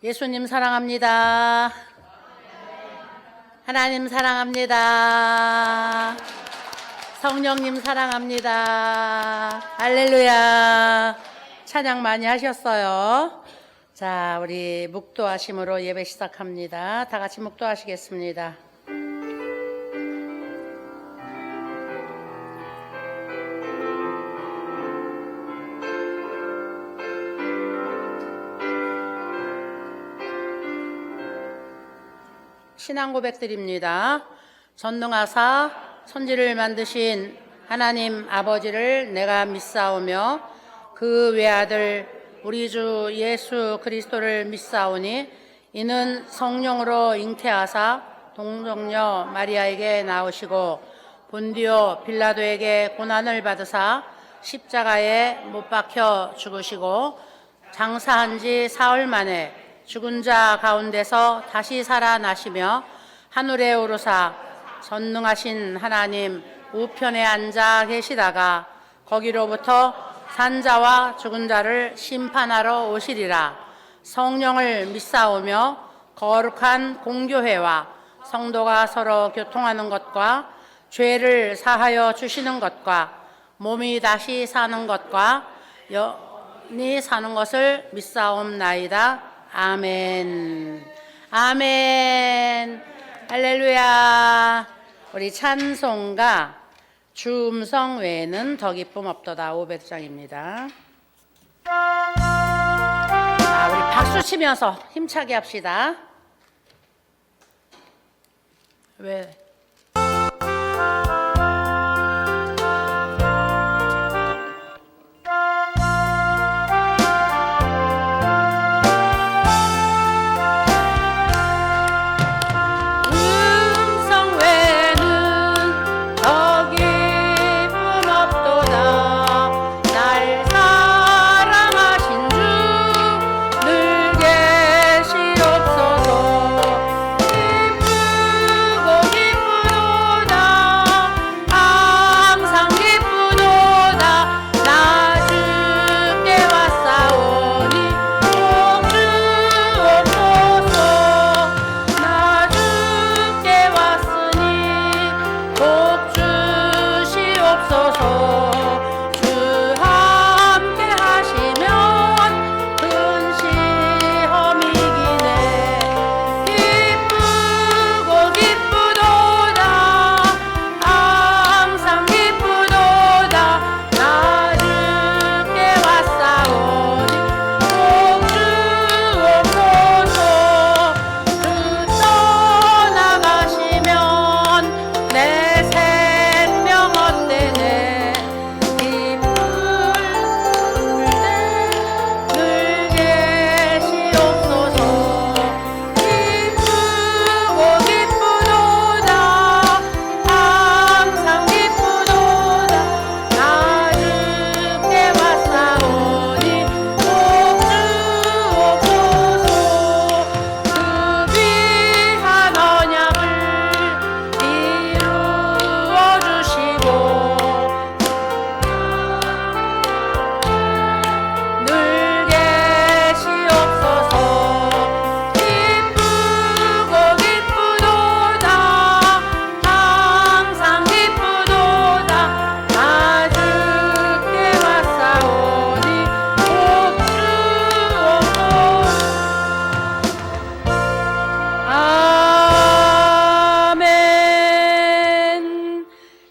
예수님 사랑합니다. 하나님 사랑합니다. 성령님 사랑합니다. 할렐루야. 찬양 많이 하셨어요. 자, 우리 묵도하심으로 예배 시작합니다. 다 같이 묵도하시겠습니다. 신앙 고백드립니다. 전능하사 천지를 만드신 하나님 아버지를 내가 믿사오며 그 외아들 우리 주 예수 그리스도를 믿사오니 이는 성령으로 잉태하사 동정녀 마리아에게 나오시고 본디오 빌라도에게 고난을 받으사 십자가에 못 박혀 죽으시고 장사한 지 사흘 만에 죽은 자 가운데서 다시 살아나시며 하늘에 오르사 전능하신 하나님 우편에 앉아 계시다가 거기로부터 산자와 죽은 자를 심판하러 오시리라. 성령을 믿사오며 거룩한 공교회와 성도가 서로 교통하는 것과 죄를 사하여 주시는 것과 몸이 다시 사는 것과 영이 사는 것을 믿사옵나이다. 아멘. 아멘. 할렐루야. 우리 찬송가 주 음성 외에는 더 기쁨 없도다 500장입니다. 우리 박수 치면서 힘차게 합시다. 왜?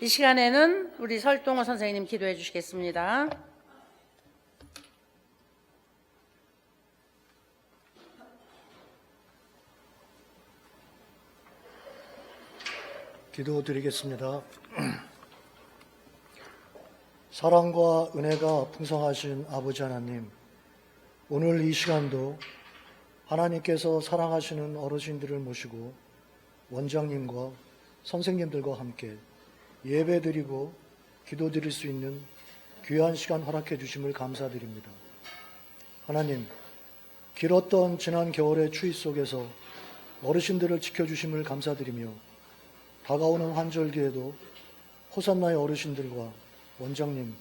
이 시간에는 우리 설동호 선생님 기도해 주시겠습니다. 기도드리겠습니다. 사랑과 은혜가 풍성하신 아버지 하나님, 오늘 이 시간도 하나님께서 사랑하시는 어르신들을 모시고 원장님과 선생님들과 함께 예배드리고 기도드릴 수 있는 귀한 시간 허락해 주심을 감사드립니다. 하나님, 길었던 지난 겨울의 추위 속에서 어르신들을 지켜주심을 감사드리며 다가오는 환절기에도 호산나의 어르신들과 원장님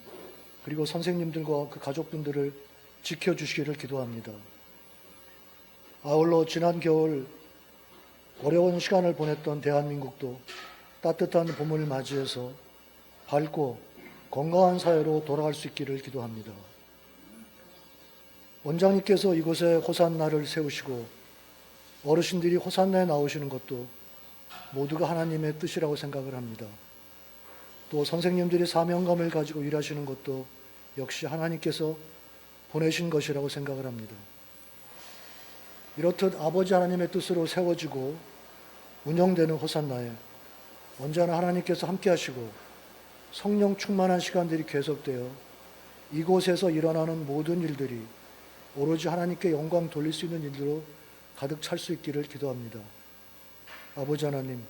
그리고 선생님들과 그 가족분들을 지켜주시기를 기도합니다. 아울러 지난 겨울 어려운 시간을 보냈던 대한민국도 따뜻한 봄을 맞이해서 밝고 건강한 사회로 돌아갈 수 있기를 기도합니다. 원장님께서 이곳에 호산나를 세우시고 어르신들이 호산나에 나오시는 것도 모두가 하나님의 뜻이라고 생각을 합니다. 또 선생님들이 사명감을 가지고 일하시는 것도 역시 하나님께서 보내신 것이라고 생각을 합니다. 이렇듯 아버지 하나님의 뜻으로 세워지고 운영되는 호산나에 언제나 하나님께서 함께 하시고 성령 충만한 시간들이 계속되어 이곳에서 일어나는 모든 일들이 오로지 하나님께 영광 돌릴 수 있는 일들로 가득 찰 수 있기를 기도합니다. 아버지 하나님,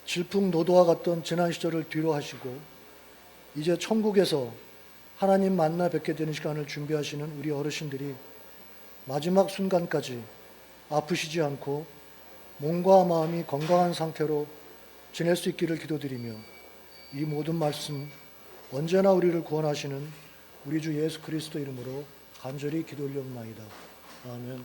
질풍노도와 같던 지난 시절을 뒤로 하시고 이제 천국에서 하나님 만나 뵙게 되는 시간을 준비하시는 우리 어르신들이 마지막 순간까지 아프시지 않고 몸과 마음이 건강한 상태로 지낼 수 있기를 기도드리며 이 모든 말씀 언제나 우리를 구원하시는 우리 주 예수 그리스도 이름으로 간절히 기도 올려옵나이다. 아멘.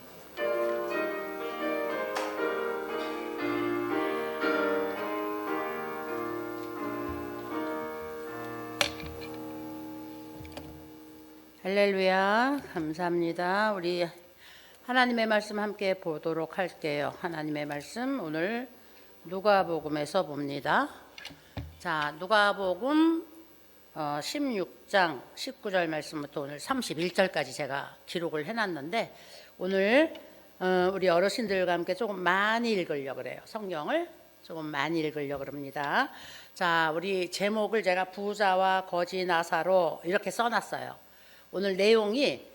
할렐루야. 감사합니다. 우리 하나님의 말씀 함께 보도록 할게요. 하나님의 말씀 오늘 누가복음에서 봅니다. 자, 누가복음 16장 19절 말씀부터 오늘 31절까지 제가 기록을 해놨는데 오늘 우리 어르신들과 함께 조금 많이 읽으려고 그래요. 성경을 조금 많이 읽으려고 합니다. 자, 우리 제목을 제가 부자와 거지 나사로 이렇게 써놨어요. 오늘 내용이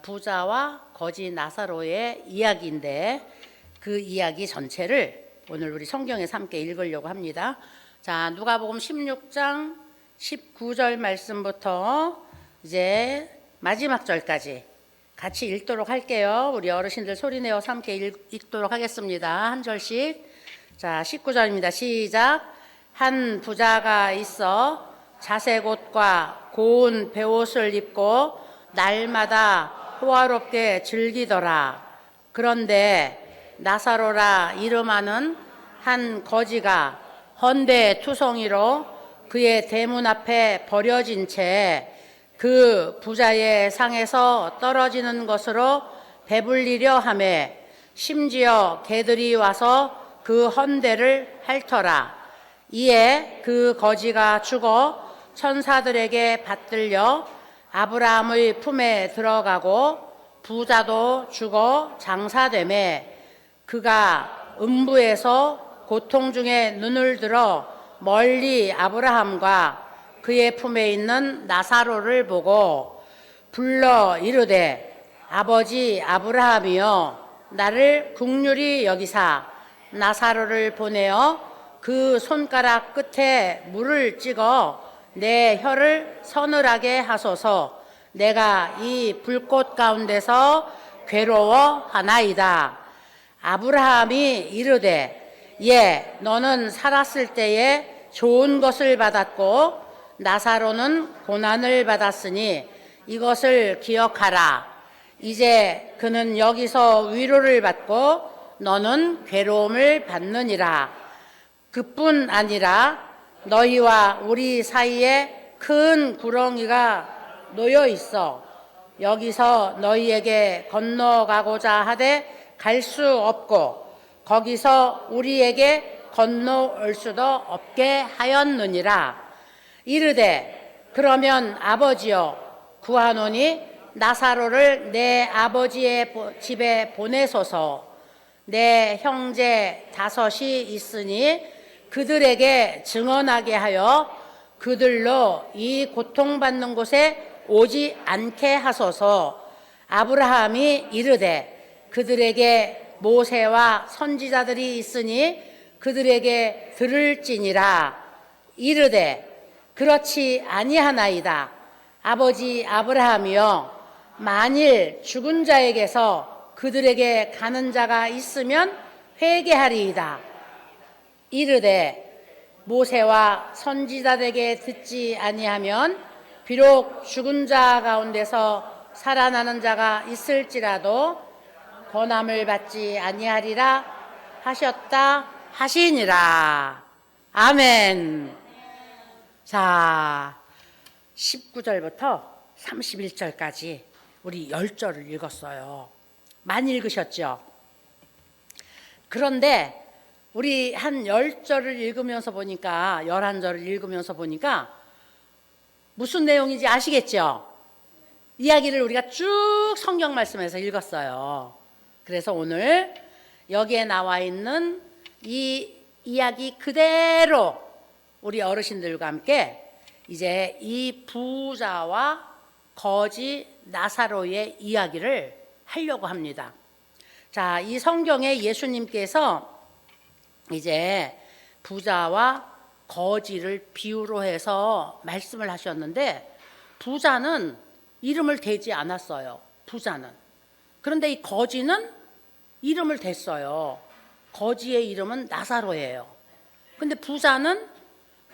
부자와 거지 나사로의 이야기인데 그 이야기 전체를 오늘 우리 성경에서 함께 읽으려고 합니다. 자, 누가복음 16장 19절 말씀부터 이제 마지막 절까지 같이 읽도록 할게요. 우리 어르신들 소리내어서 함께 읽도록 하겠습니다. 한 절씩. 자, 19절입니다. 시작. 한 부자가 있어 자색 옷과 고운 베옷을 입고 날마다 호화롭게 즐기더라. 그런데 나사로라 이름하는 한 거지가 헌데 투성이로 그의 대문 앞에 버려진 채 그 부자의 상에서 떨어지는 것으로 배불리려 하매 심지어 개들이 와서 그 헌데를 핥더라. 이에 그 거지가 죽어 천사들에게 받들려 아브라함의 품에 들어가고 부자도 죽어 장사되매 그가 음부에서 고통 중에 눈을 들어 멀리 아브라함과 그의 품에 있는 나사로를 보고 불러 이르되 아버지 아브라함이여 나를 긍휼히 여기사 나사로를 보내어 그 손가락 끝에 물을 찍어 내 혀를 서늘하게 하소서. 내가 이 불꽃 가운데서 괴로워하나이다. 아브라함이 이르되 예 너는 살았을 때에 좋은 것을 받았고 나사로는 고난을 받았으니 이것을 기억하라. 이제 그는 여기서 위로를 받고 너는 괴로움을 받느니라. 그뿐 아니라 너희와 우리 사이에 큰 구렁이가 놓여 있어 여기서 너희에게 건너가고자 하되 갈 수 없고 거기서 우리에게 건너올 수도 없게 하였느니라. 이르되 그러면 아버지여 구하노니 나사로를 내 아버지의 집에 보내소서. 내 형제 5이 있으니 그들에게 증언하게 하여 그들로 이 고통받는 곳에 오지 않게 하소서. 아브라함이 이르되 그들에게 모세와 선지자들이 있으니 그들에게 들을지니라. 이르되 그렇지 아니하나이다. 아버지 아브라함이여 만일 죽은 자에게서 그들에게 가는 자가 있으면 회개하리이다. 이르되 모세와 선지자들에게 듣지 아니하면 비록 죽은 자 가운데서 살아나는 자가 있을지라도 권함을 받지 아니하리라 하셨다 하시니라. 아멘. 자, 19절부터 31절까지 우리 10절을 읽었어요. 많이 읽으셨죠? 그런데 우리 한 10절을 읽으면서 보니까, 11절을 읽으면서 보니까 무슨 내용인지 아시겠죠? 이야기를 우리가 쭉 성경 말씀에서 읽었어요. 그래서 오늘 여기에 나와 있는 이 이야기 그대로 우리 어르신들과 함께 이제 이 부자와 거지 나사로의 이야기를 하려고 합니다. 자, 이 성경에 예수님께서 이제 부자와 거지를 비유로 해서 말씀을 하셨는데, 부자는 이름을 대지 않았어요. 부자는. 그런데 이 거지는 이름을 댔어요. 거지의 이름은 나사로예요. 근데 부자는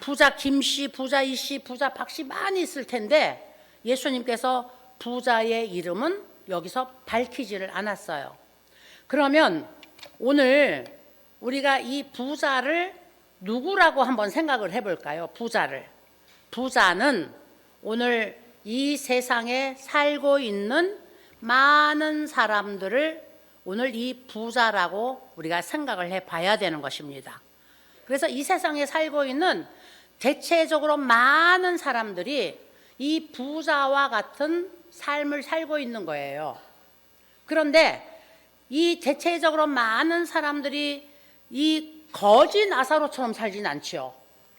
부자 김씨, 부자 이씨, 부자 박씨 많이 있을 텐데 예수님께서 부자의 이름은 여기서 밝히지를 않았어요. 그러면 오늘 우리가 이 부자를 누구라고 한번 생각을 해볼까요? 부자를. 부자는 오늘 이 세상에 살고 있는 많은 사람들을 오늘 이 부자라고 우리가 생각을 해봐야 되는 것입니다. 그래서 이 세상에 살고 있는 대체적으로 많은 사람들이 이 부자와 같은 삶을 살고 있는 거예요. 그런데 이 대체적으로 많은 사람들이 이 거지 나사로처럼 살진 않죠.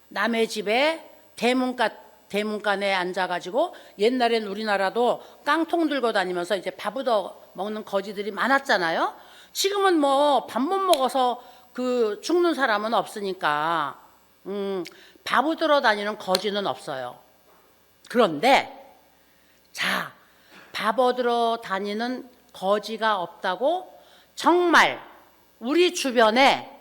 남의 집에 대문간에 앉아가지고, 옛날엔 우리나라도 깡통 들고 다니면서 이제 밥 얻어 먹는 거지들이 많았잖아요. 지금은 뭐 밥 못 먹어서 그 죽는 사람은 없으니까 밥 얻으러 다니는 거지는 없어요. 그런데 자, 밥 얻으러 다니는 거지가 없다고 정말 우리 주변에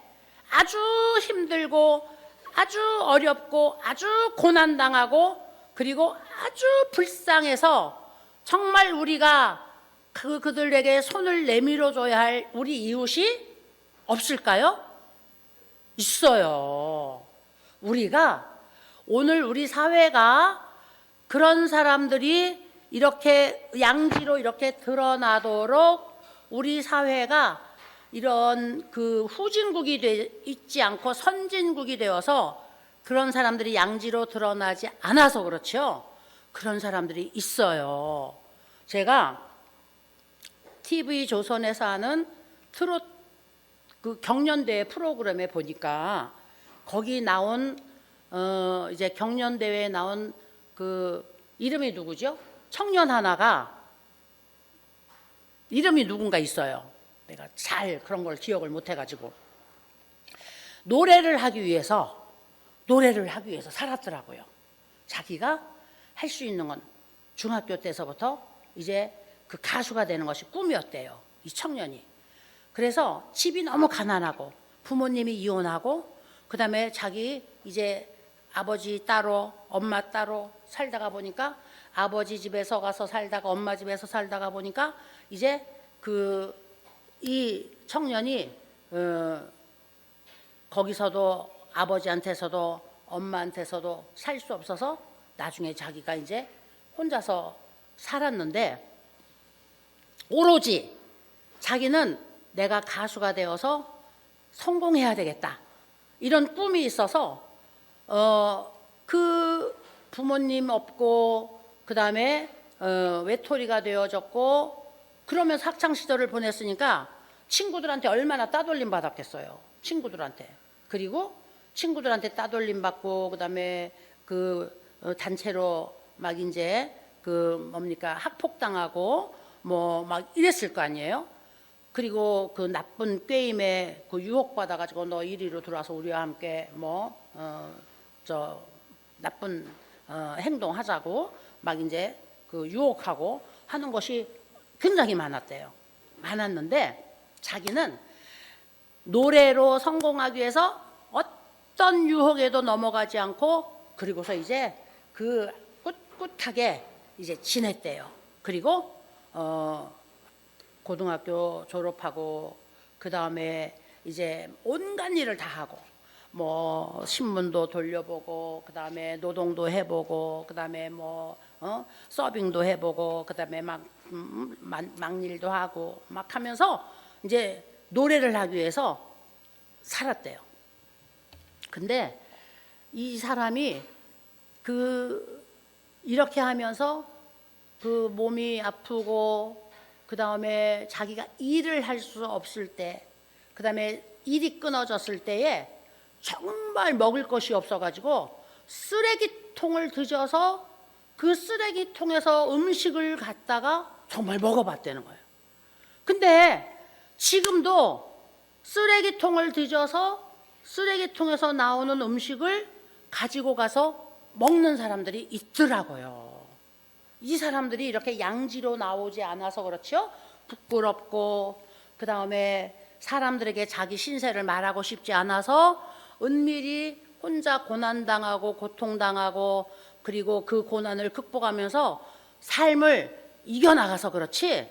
아주 힘들고 아주 어렵고 아주 고난당하고 그리고 아주 불쌍해서 정말 우리가 그들에게 손을 내밀어 줘야 할 우리 이웃이 없을까요? 있어요. 우리가 오늘 우리 사회가 그런 사람들이 이렇게 양지로 이렇게 드러나도록 우리 사회가 이런 그 후진국이 있지 않고 선진국이 되어서 그런 사람들이 양지로 드러나지 않아서 그렇죠. 그런 사람들이 있어요. 제가 TV조선에서 하는 트롯 그 경연대회 프로그램에 보니까 거기 나온 이제 경연대회에 나온 그 이름이 누구죠? 청년 하나가 이름이 누군가 있어요. 내가 잘 그런 걸 기억을 못 해가지고 노래를 하기 위해서 살았더라고요. 자기가 할 수 있는 건 중학교 때서부터 이제 그 가수가 되는 것이 꿈이었대요. 이 청년이. 그래서 집이 너무 가난하고 부모님이 이혼하고 그다음에 자기 이제 아버지 따로 엄마 따로 살다가 보니까 아버지 집에서 가서 살다가 엄마 집에서 살다가 보니까 이제 이 청년이 거기서도 아버지한테서도 엄마한테서도 살 수 없어서 나중에 자기가 이제 혼자서 살았는데, 오로지 자기는 내가 가수가 되어서 성공해야 되겠다 이런 꿈이 있어서 그 부모님 없고 그다음에 외톨이가 되어졌고 그러면서 학창 시절을 보냈으니까 친구들한테 얼마나 따돌림 받았겠어요. 친구들한테. 그리고 친구들한테 따돌림 받고 그다음에 그 단체로 막 이제 그 뭡니까 학폭당하고 뭐 막 이랬을 거 아니에요. 그리고 그 나쁜 게임에 그 유혹 받아가지고 너 이리로 들어와서 우리와 함께 뭐 나쁜 행동하자고 막 이제 그 유혹하고 하는 것이 굉장히 많았대요. 많았는데 자기는 노래로 성공하기 위해서 어떤 유혹에도 넘어가지 않고 그리고서 이제 그 꿋꿋하게 이제 지냈대요. 그리고 고등학교 졸업하고 그 다음에 이제 온갖 일을 다 하고 뭐 신문도 돌려보고 그 다음에 노동도 해보고 그 다음에 뭐 서빙도 해보고 그 다음에 막일도 하고 막 하면서 이제 노래를 하기 위해서 살았대요. 근데 이 사람이 이렇게 하면서 그 몸이 아프고 그 다음에 자기가 일을 할 수 없을 때, 그 다음에 일이 끊어졌을 때에 정말 먹을 것이 없어가지고 쓰레기통을 뒤져서 그 쓰레기통에서 음식을 갖다가 정말 먹어봤다는 거예요. 근데 지금도 쓰레기통을 뒤져서 쓰레기통에서 나오는 음식을 가지고 가서 먹는 사람들이 있더라고요. 이 사람들이 이렇게 양지로 나오지 않아서 그렇죠? 부끄럽고 그 다음에 사람들에게 자기 신세를 말하고 싶지 않아서 은밀히 혼자 고난당하고 고통당하고 그리고 그 고난을 극복하면서 삶을 이겨나가서 그렇지,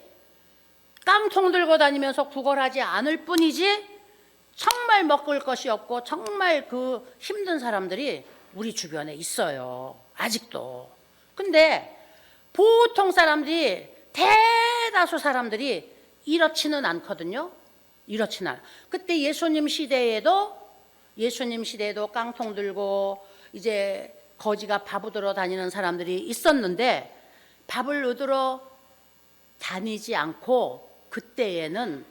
깡통 들고 다니면서 구걸하지 않을 뿐이지 정말 먹을 것이 없고 정말 그 힘든 사람들이 우리 주변에 있어요, 아직도. 근데 보통 사람들이, 대다수 사람들이 이렇지는 않거든요. 이렇지는 않아. 그때 예수님 시대에도 깡통 들고 이제 거지가 밥 얻으러 다니는 사람들이 있었는데, 밥을 얻으러 다니지 않고 그때에는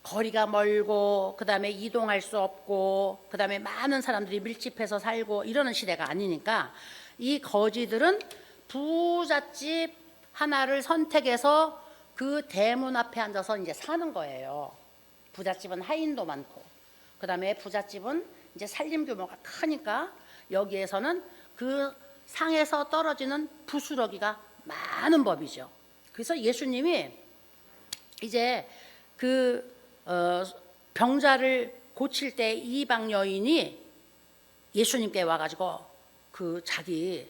거리가 멀고 그 다음에 이동할 수 없고 그 다음에 많은 사람들이 밀집해서 살고 이러는 시대가 아니니까 이 거지들은 부잣집 하나를 선택해서 그 대문 앞에 앉아서 이제 사는 거예요. 부잣집은 하인도 많고 그 다음에 부잣집은 이제 살림 규모가 크니까 여기에서는 그 상에서 떨어지는 부스러기가 많은 법이죠. 그래서 예수님이 이제 병자를 고칠 때 이방 여인이 예수님께 와가지고 그 자기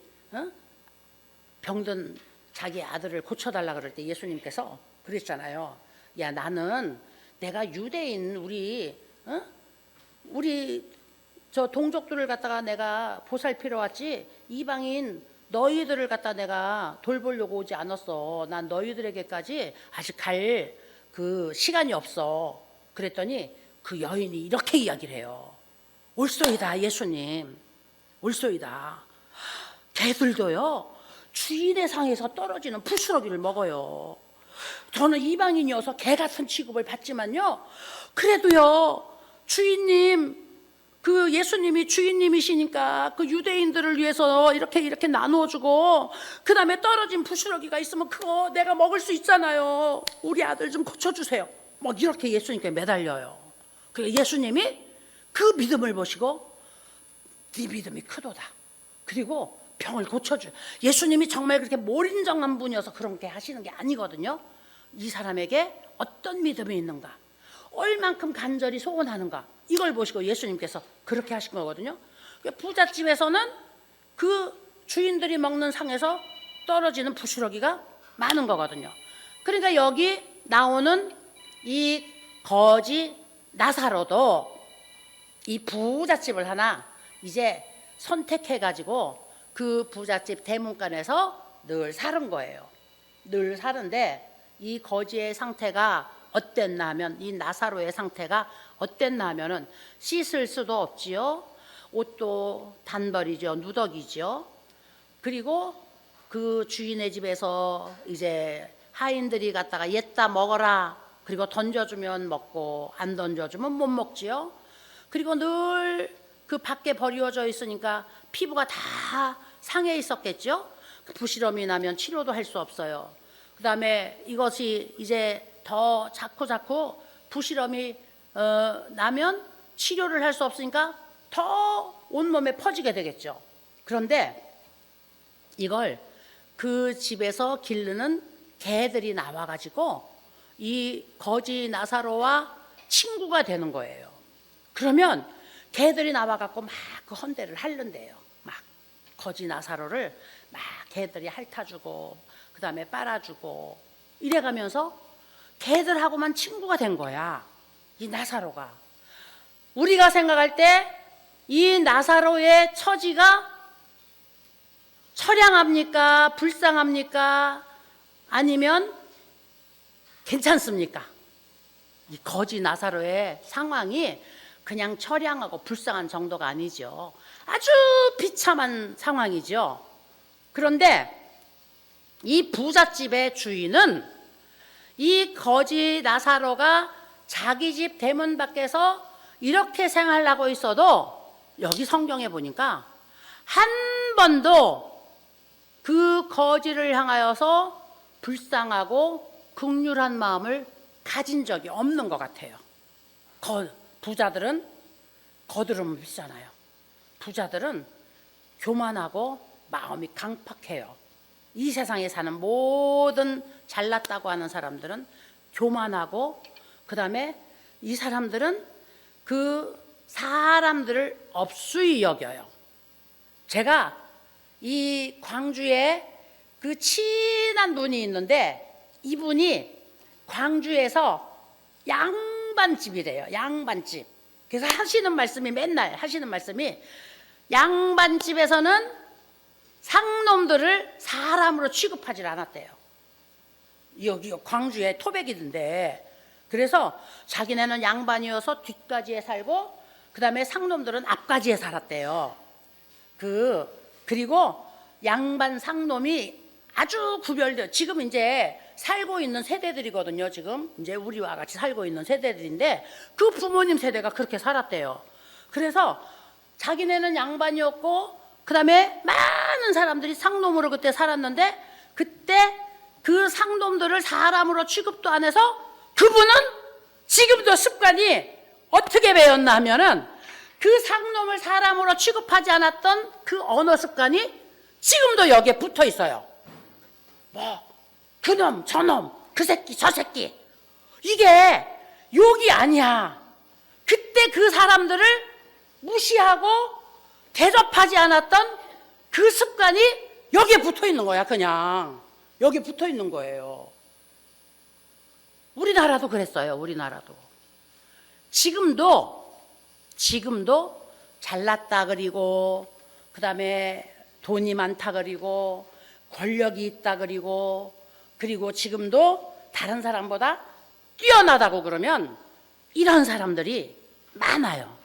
병든 자기 아들을 고쳐달라 그럴 때 예수님께서 그랬잖아요. 야, 나는 내가 유대인 우리 저 동족들을 갖다가 내가 보살피러 왔지 이방인 너희들을 갖다 내가 돌보려고 오지 않았어. 난 너희들에게까지 아직 갈 그 시간이 없어. 그랬더니 그 여인이 이렇게 이야기를 해요. 옳소이다 예수님, 옳소이다. 개들도요 주인의 상에서 떨어지는 부스러기를 먹어요. 저는 이방인이어서 개 같은 취급을 받지만요, 그래도요 주인님, 그 예수님이 주인님이시니까 그 유대인들을 위해서 이렇게 나누어주고 그 다음에 떨어진 부스러기가 있으면 그거 내가 먹을 수 있잖아요. 우리 아들 좀 고쳐주세요. 뭐 이렇게 예수님께 매달려요. 그래서 예수님이 그 믿음을 보시고 네 믿음이 크도다. 그리고 병을 고쳐줘요. 예수님이 정말 그렇게 몰인정한 분이어서 그런 게 하시는 게 아니거든요. 이 사람에게 어떤 믿음이 있는가, 얼만큼 간절히 소원하는가, 이걸 보시고 예수님께서 그렇게 하신 거거든요. 부잣집에서는 그 주인들이 먹는 상에서 떨어지는 부스러기가 많은 거거든요. 그러니까 여기 나오는 이 거지 나사로도 이 부잣집을 하나 이제 선택해가지고 그 부잣집 대문간에서 늘 사는 거예요. 늘 사는데 이 거지의 상태가 어땠나 하면, 이 나사로의 상태가 어땠나 하면은 씻을 수도 없지요. 옷도 단벌이죠. 누더기죠. 그리고 그 주인의 집에서 이제 하인들이 갖다가 옛다 먹어라, 그리고 던져주면 먹고 안 던져주면 못 먹지요. 그리고 늘 그 밖에 버려져 있으니까 피부가 다 상해 있었겠죠. 부시럼이 나면 치료도 할 수 없어요. 그 다음에 이것이 이제 더 자꾸 부시럼이 나면 치료를 할 수 없으니까 더 온몸에 퍼지게 되겠죠. 그런데 이걸 그 집에서 기르는 개들이 나와가지고 이 거지 나사로와 친구가 되는 거예요. 그러면 개들이 나와갖고 막 그 헌대를 핥는데요. 막 거지 나사로를 막 개들이 핥아주고 그 다음에 빨아주고 이래가면서 걔들하고만 친구가 된 거야, 이 나사로가. 우리가 생각할 때 이 나사로의 처지가 처량합니까? 불쌍합니까? 아니면 괜찮습니까? 이 거지 나사로의 상황이 그냥 처량하고 불쌍한 정도가 아니죠. 아주 비참한 상황이죠. 그런데 이 부잣집의 주인은 이 거지 나사로가 자기 집 대문 밖에서 이렇게 생활하고 있어도 여기 성경에 보니까 한 번도 그 거지를 향하여서 불쌍하고 긍휼한 마음을 가진 적이 없는 것 같아요. 부자들은 거드름을 피잖아요. 부자들은 교만하고 마음이 강팍해요. 이 세상에 사는 모든 잘났다고 하는 사람들은 교만하고, 그 다음에 이 사람들은 그 사람들을 업수히 여겨요. 제가 이 광주에 그 친한 분이 있는데, 이분이 광주에서 양반집이래요. 양반집. 그래서 맨날 하시는 말씀이, 양반집에서는 상놈들을 사람으로 취급하지 않았대요. 여기 광주에 토백이던데. 그래서 자기네는 양반이어서 뒷가지에 살고, 그 다음에 상놈들은 앞가지에 살았대요. 그리고 양반 상놈이 아주 구별돼요. 지금 이제 살고 있는 세대들이거든요. 지금 이제 우리와 같이 살고 있는 세대들인데, 그 부모님 세대가 그렇게 살았대요. 그래서 자기네는 양반이었고, 그 다음에 많은 사람들이 상놈으로 그때 살았는데, 그때 그 상놈들을 사람으로 취급도 안 해서 그분은 지금도 습관이 어떻게 배웠나 하면은, 그 상놈을 사람으로 취급하지 않았던 그 언어 습관이 지금도 여기에 붙어 있어요. 그놈, 저놈, 그 새끼, 저 새끼. 이게 욕이 아니야. 그때 그 사람들을 무시하고 대접하지 않았던 그 습관이 여기에 붙어 있는 거야. 그냥 여기 붙어 있는 거예요. 우리나라도 그랬어요. 우리나라도. 지금도 잘났다 그리고, 그 다음에 돈이 많다 그리고, 권력이 있다 그리고 지금도 다른 사람보다 뛰어나다고 그러면 이런 사람들이 많아요.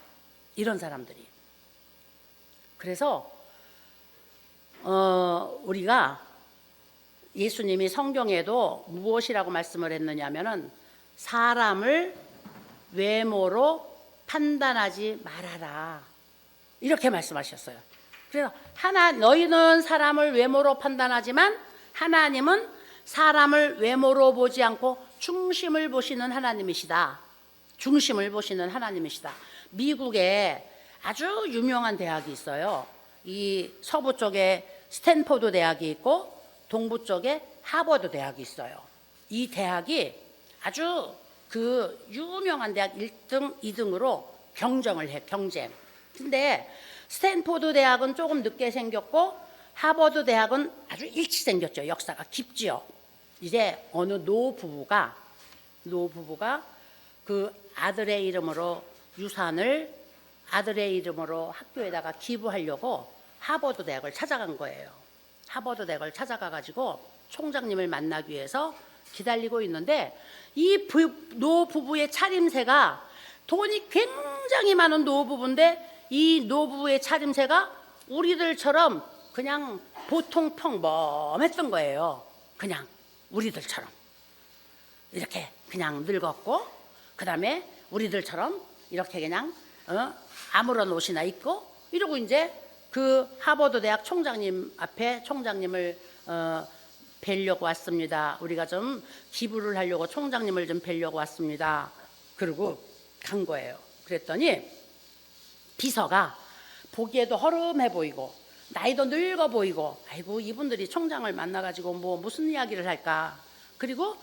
이런 사람들이. 그래서 우리가 예수님이 성경에도 무엇이라고 말씀을 했느냐면은, 사람을 외모로 판단하지 말아라, 이렇게 말씀하셨어요. 그래서 너희는 사람을 외모로 판단하지만 하나님은 사람을 외모로 보지 않고 중심을 보시는 하나님이시다. 중심을 보시는 하나님이시다. 미국에 아주 유명한 대학이 있어요. 이 서부 쪽에 스탠포드 대학이 있고 동부 쪽에 하버드 대학이 있어요. 이 대학이 아주 그 유명한 대학 1등, 2등으로 경쟁을 해, 경쟁. 근데 스탠포드 대학은 조금 늦게 생겼고 하버드 대학은 아주 일찍 생겼죠. 역사가 깊지요. 이제 어느 노부부가 그 아들의 이름으로 유산을 아들의 이름으로 학교에다가 기부하려고 하버드 대학을 찾아간 거예요. 하버드 대학을 찾아가가지고 총장님을 만나기 위해서 기다리고 있는데, 이 노부부의 차림새가, 돈이 굉장히 많은 노부부인데 이 노부부의 차림새가 우리들처럼 그냥 보통 평범했던 거예요. 그냥 우리들처럼 이렇게 그냥 늙었고, 그 다음에 우리들처럼 이렇게 그냥 아무런 옷이나 입고 이러고 이제 그 하버드 대학 총장님 앞에 총장님을 뵈려고 왔습니다. 우리가 좀 기부를 하려고 총장님을 좀 뵈려고 왔습니다. 그러고 간 거예요. 그랬더니 비서가 보기에도 허름해 보이고 나이도 늙어 보이고, 아이고 이분들이 총장을 만나가지고 뭐 무슨 이야기를 할까. 그리고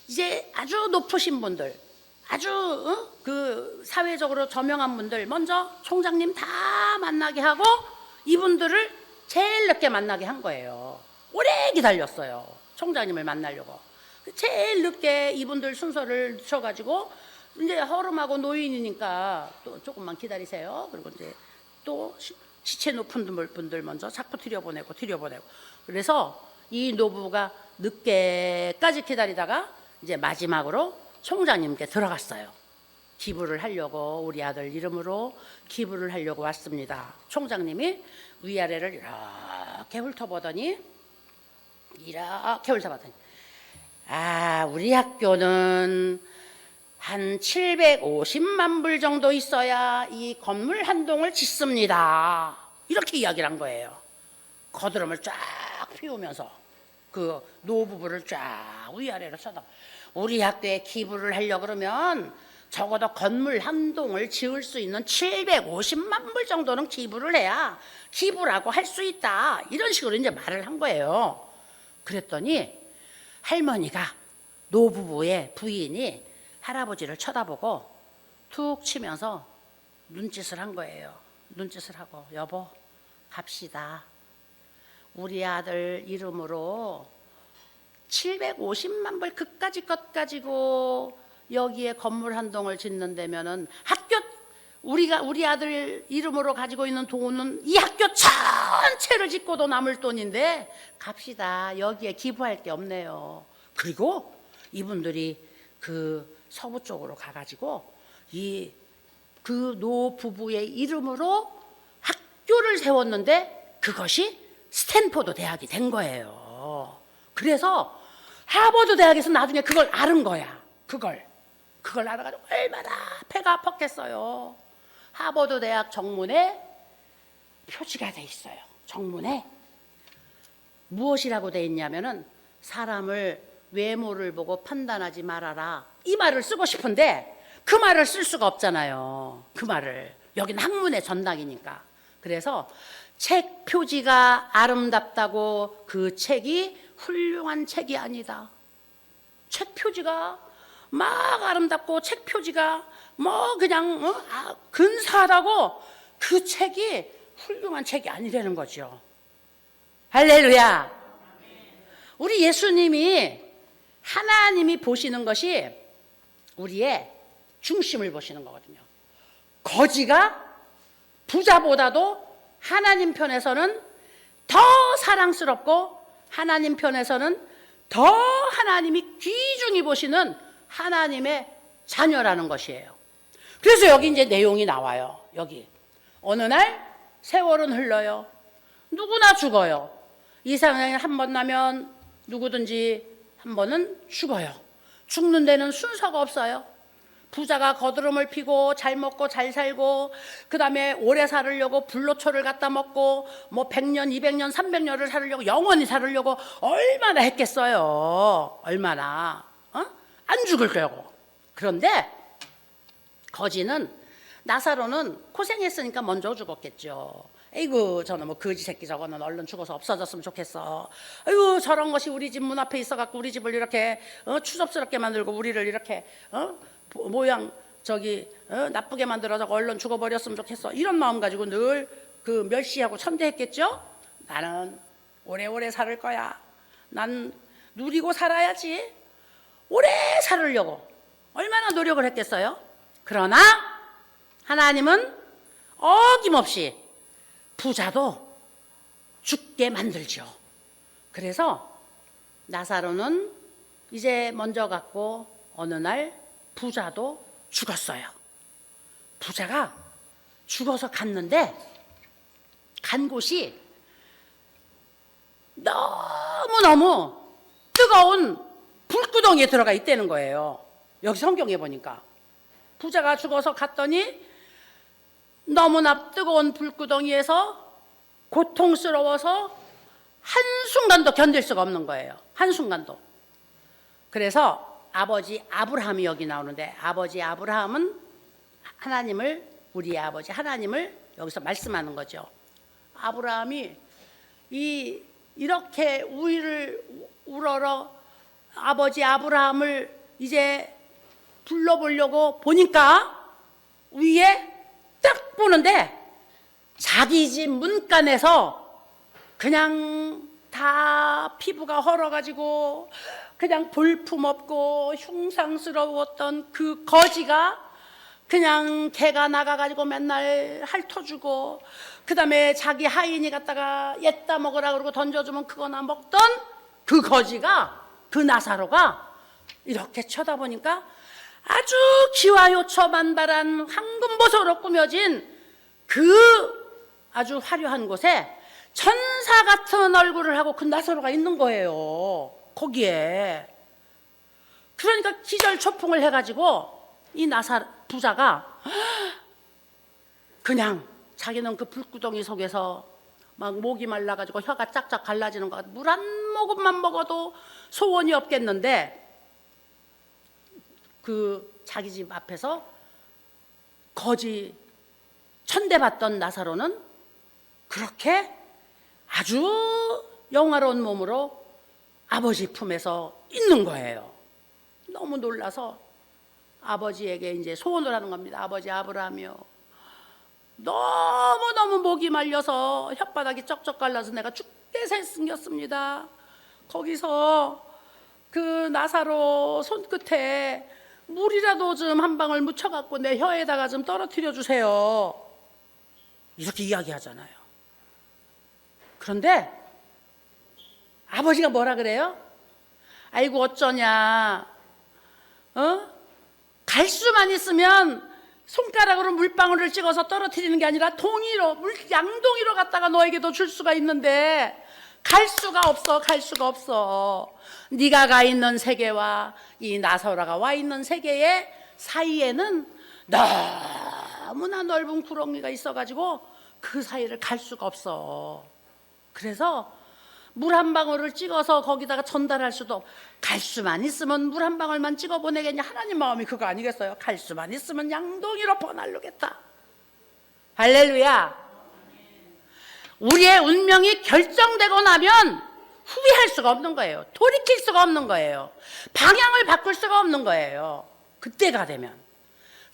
이제 아주 높으신 분들, 아주 그 사회적으로 저명한 분들 먼저 총장님 다 만나게 하고 이분들을 제일 늦게 만나게 한 거예요. 오래 기다렸어요. 총장님을 만나려고. 제일 늦게 이분들 순서를 쳐가지고 이제 허름하고 노인이니까 또 조금만 기다리세요. 그리고 이제 또 시체 높은 분들 먼저 자꾸 들여보내고 그래서 이 노부부가 늦게까지 기다리다가 이제 마지막으로 총장님께 들어갔어요. 기부를 하려고, 우리 아들 이름으로 기부를 하려고 왔습니다. 총장님이 위아래를 이렇게 훑어보더니 우리 학교는 한 750만 불 정도 있어야 이 건물 한 동을 짓습니다. 이렇게 이야기를 한 거예요. 거드름을 쫙 피우면서 그 노부부를 쫙 위아래로 쳐다. 우리 학교에 기부를 하려고 그러면 적어도 건물 한 동을 지을 수 있는 750만 불 정도는 기부를 해야 기부라고 할 수 있다. 이런 식으로 이제 말을 한 거예요. 그랬더니 할머니가, 노부부의 부인이 할아버지를 쳐다보고 툭 치면서 눈짓을 한 거예요. 눈짓을 하고, 여보 갑시다. 우리 아들 이름으로 750만 불 그까짓 것 가지고 여기에 건물 한 동을 짓는다면은 우리 아들 이름으로 가지고 있는 돈은 이 학교 전체를 짓고도 남을 돈인데 갑시다. 여기에 기부할 게 없네요. 그리고 이분들이 그 서부 쪽으로 가가지고 그 노부부의 이름으로 학교를 세웠는데 그것이 스탠포드 대학이 된 거예요. 그래서 하버드 대학에서 나중에 그걸 알은 거야. 그걸 알아가지고 얼마나 배가 아팠겠어요. 하버드 대학 정문에 표지가 돼 있어요. 정문에 무엇이라고 돼 있냐면은 사람을 외모를 보고 판단하지 말아라. 이 말을 쓰고 싶은데 그 말을 쓸 수가 없잖아요. 그 말을. 여기는 학문의 전당이니까. 그래서 책 표지가 아름답다고 그 책이 훌륭한 책이 아니다. 책 표지가 막 아름답고 책 표지가 뭐 그냥 근사하다고 그 책이 훌륭한 책이 아니라는 거죠. 할렐루야. 우리 예수님이, 하나님이 보시는 것이 우리의 중심을 보시는 거거든요. 거지가 부자보다도 하나님 편에서는 더 사랑스럽고 하나님 편에서는 더 하나님이 귀중히 보시는 하나님의 자녀라는 것이에요. 그래서 여기 이제 내용이 나와요. 여기 어느 날 세월은 흘러요. 누구나 죽어요. 이 세상에 한 번 나면 누구든지 한 번은 죽어요. 죽는 데는 순서가 없어요. 부자가 거드름을 피고 잘 먹고 잘 살고 그 다음에 오래 살으려고 불로초를 갖다 먹고 뭐 100년, 200년, 300년을 살으려고 영원히 살으려고 얼마나 했겠어요. 얼마나 안 죽을거고. 그런데 거지는, 나사로는 고생했으니까 먼저 죽었겠죠. 에이구 저는 뭐 거지 새끼 저거는 얼른 죽어서 없어졌으면 좋겠어. 아이고 저런 것이 우리 집 문 앞에 있어갖고 우리 집을 이렇게 추접스럽게 만들고 우리를 이렇게 모양 나쁘게 만들어서 얼른 죽어버렸으면 좋겠어. 이런 마음 가지고 늘 그 멸시하고 천대했겠죠. 나는 오래오래 살을 거야. 난 누리고 살아야지. 오래 살으려고 얼마나 노력을 했겠어요. 그러나 하나님은 어김없이 부자도 죽게 만들죠. 그래서 나사로는 이제 먼저 갔고 어느 날 부자도 죽었어요. 부자가 죽어서 갔는데 간 곳이 너무너무 뜨거운 불구덩이에 들어가 있다는 거예요. 여기 성경에 보니까 부자가 죽어서 갔더니 너무나 뜨거운 불구덩이에서 고통스러워서 한순간도 견딜 수가 없는 거예요. 한순간도. 그래서 아버지 아브라함이 여기 나오는데, 아버지 아브라함은 하나님을, 우리의 아버지 하나님을 여기서 말씀하는 거죠. 아브라함이 이렇게 우리를 우러러 아버지 아브라함을 이제 불러보려고 보니까 위에 보는데 자기 집 문간에서 그냥 다 피부가 헐어가지고 그냥 볼품없고 흉상스러웠던 그 거지가 그냥 개가 나가가지고 맨날 핥아주고, 그 다음에 자기 하인이 갖다가 옛다 먹으라 그러고 던져주면 그거나 먹던 그 거지가, 그 나사로가 이렇게 쳐다보니까 아주 기와요처만발한 황금보소로 꾸며진 그 아주 화려한 곳에 천사 같은 얼굴을 하고 그 나사로가 있는 거예요, 거기에. 그러니까 기절초풍을 해가지고 이 부자가 그냥 자기는 그 불구덩이 속에서 막 목이 말라가지고 혀가 짝짝 갈라지는 것 같아. 물 한 모금만 먹어도 소원이 없겠는데, 그 자기 집 앞에서 거지 천대받던 나사로는 그렇게 아주 영화로운 몸으로 아버지 품에서 있는 거예요. 너무 놀라서 아버지에게 이제 소원을 하는 겁니다. 아버지 아브라함이요, 너무너무 목이 말려서 혓바닥이 쩍쩍 갈라서 내가 죽게 생겼습니다. 거기서 그 나사로 손끝에 물이라도 좀 한 방울 묻혀갖고 내 혀에다가 좀 떨어뜨려 주세요. 이렇게 이야기하잖아요. 그런데 아버지가 뭐라 그래요? 아이고 어쩌냐, 갈 수만 있으면 손가락으로 물방울을 찍어서 떨어뜨리는 게 아니라 동이로, 양동이로 갖다가 너에게도 줄 수가 있는데 갈 수가 없어, 갈 수가 없어. 네가 가 있는 세계와 이 나사로가 와 있는 세계의 사이에는 너무나 넓은 구렁이가 있어가지고 그 사이를 갈 수가 없어. 그래서 물 한 방울을 찍어서 거기다가 전달할 수도, 갈 수만 있으면 물 한 방울만 찍어 보내겠냐. 하나님 마음이 그거 아니겠어요? 갈 수만 있으면 양동이로 퍼날르겠다. 할렐루야. 우리의 운명이 결정되고 나면 후회할 수가 없는 거예요. 돌이킬 수가 없는 거예요. 방향을 바꿀 수가 없는 거예요. 그때가 되면.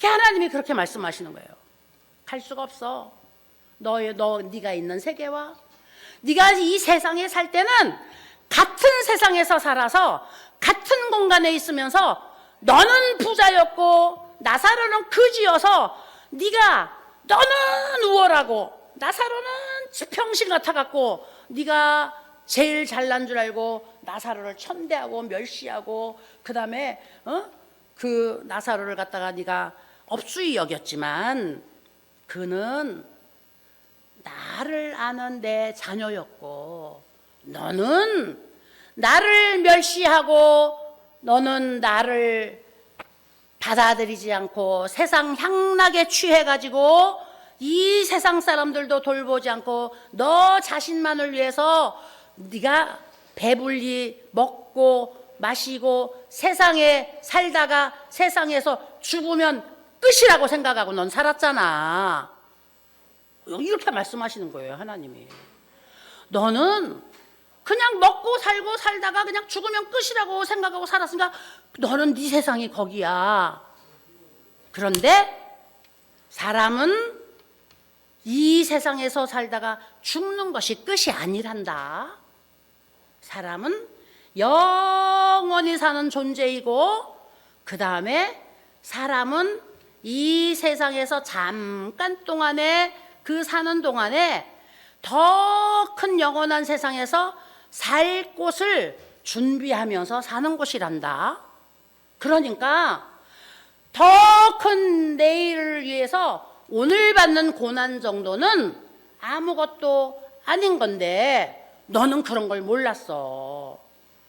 하나님이 그렇게 말씀하시는 거예요. 갈 수가 없어. 네가 있는 세계와 네가 이 세상에 살 때는 같은 세상에서 살아서 같은 공간에 있으면서 너는 부자였고 나사로는 거지여서 너는 우월하고 나사로는 지평신 같아갖고 네가 제일 잘난 줄 알고 나사로를 천대하고 멸시하고, 그 다음에 그 나사로를 갖다가 네가 업수히 여겼지만 그는 나를 아는 내 자녀였고, 너는 나를 멸시하고 너는 나를 받아들이지 않고 세상 향락에 취해가지고 이 세상 사람들도 돌보지 않고 너 자신만을 위해서 네가 배불리 먹고 마시고 세상에 살다가 세상에서 죽으면 끝이라고 생각하고 넌 살았잖아. 이렇게 말씀하시는 거예요, 하나님이. 너는 그냥 먹고 살고 살다가 그냥 죽으면 끝이라고 생각하고 살았으니까 너는 네 세상이 거기야. 그런데 사람은 이 세상에서 살다가 죽는 것이 끝이 아니란다. 사람은 영원히 사는 존재이고, 그 다음에 사람은 이 세상에서 잠깐 동안에 그 사는 동안에 더 큰 영원한 세상에서 살 곳을 준비하면서 사는 곳이란다. 그러니까 더 큰 내일을 위해서 오늘 받는 고난 정도는 아무것도 아닌 건데 너는 그런 걸 몰랐어.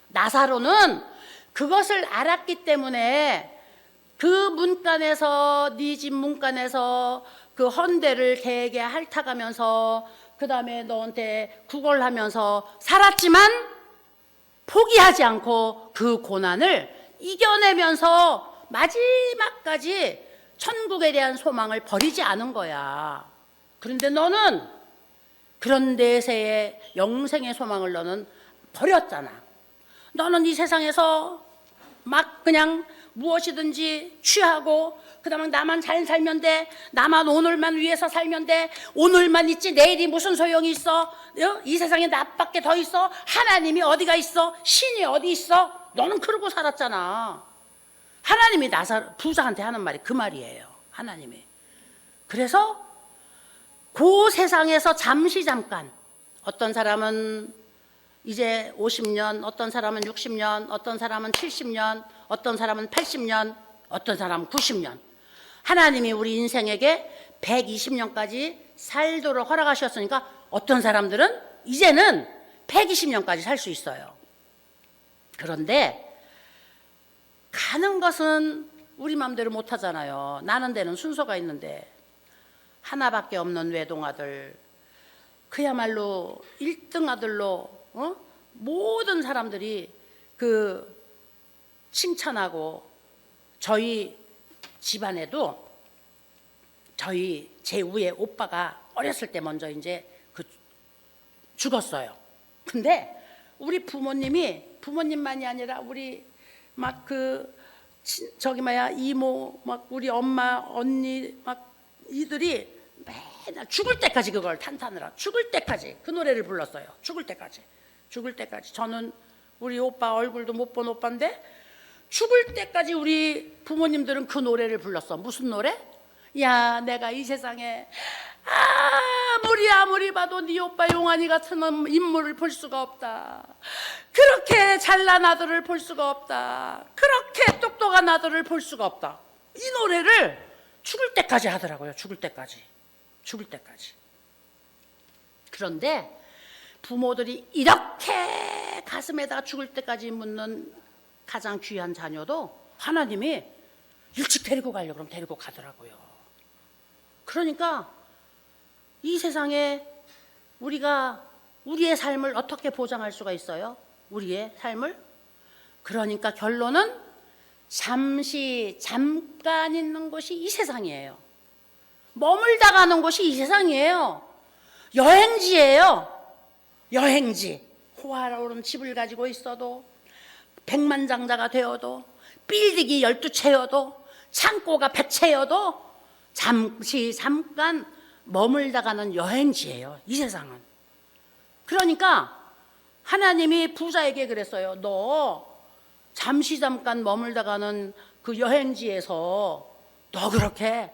나사로는 그것을 알았기 때문에 그 문간에서, 네 집 문간에서 그 헌대를 개에게 핥아가면서 그 다음에 너한테 구걸하면서 살았지만 포기하지 않고 그 고난을 이겨내면서 마지막까지 천국에 대한 소망을 버리지 않은 거야. 그런데 너는 그런 내세의 영생의 소망을 너는 버렸잖아. 너는 이 세상에서 막 그냥 무엇이든지 취하고 그다음에 나만 잘 살면 돼. 나만 오늘만 위해서 살면 돼. 오늘만 있지 내일이 무슨 소용이 있어? 이 세상에 나밖에 더 있어? 하나님이 어디가 있어? 신이 어디 있어? 너는 그러고 살았잖아. 하나님이 부자한테 하는 말이 그 말이에요. 하나님이. 그래서 그 세상에서 잠깐 어떤 사람은 이제 50년, 어떤 사람은 60년, 어떤 사람은 70년, 어떤 사람은 80년, 어떤 사람은 90년. 하나님이 우리 인생에게 120년까지 살도록 허락하셨으니까 어떤 사람들은 이제는 120년까지 살 수 있어요. 그런데 가는 것은 우리 마음대로 못 하잖아요. 나는 데는 순서가 있는데 하나밖에 없는 외동아들, 그야말로 1등 아들로 모든 사람들이 칭찬하고, 저희 집안에도 저희 제 위에 오빠가 어렸을 때 먼저 이제 죽었어요. 근데 우리 부모님만이 아니라 우리 이모, 우리 엄마, 언니 이들이 맨날 죽을 때까지 그걸 탄탄하라, 죽을 때까지 그 노래를 불렀어요. 죽을 때까지. 저는 우리 오빠 얼굴도 못 본 오빠인데 죽을 때까지 우리 부모님들은 그 노래를 불렀어. 무슨 노래? 야, 내가 이 세상에 아무리 봐도 네 오빠 용환이 같은 인물을 볼 수가 없다. 그렇게 잘난 아들을 볼 수가 없다. 그렇게 똑똑한 아들을 볼 수가 없다. 이 노래를 죽을 때까지 하더라고요. 죽을 때까지. 그런데 부모들이 이렇게 가슴에다가 죽을 때까지 묻는 가장 귀한 자녀도 하나님이 일찍 데리고 가려고 그러면 데리고 가더라고요. 그러니까 이 세상에 우리가 우리의 삶을 어떻게 보장할 수가 있어요? 우리의 삶을? 그러니까 결론은 잠깐 있는 곳이 이 세상이에요. 머물다 가는 곳이 이 세상이에요. 여행지예요. 여행지. 호화로운 집을 가지고 있어도, 백만장자가 되어도, 빌딩이 12채여도, 창고가 100채여도 잠깐 머물다 가는 여행지예요. 이 세상은. 그러니까 하나님이 부자에게 그랬어요. 너 잠깐 머물다 가는 그 여행지에서 너 그렇게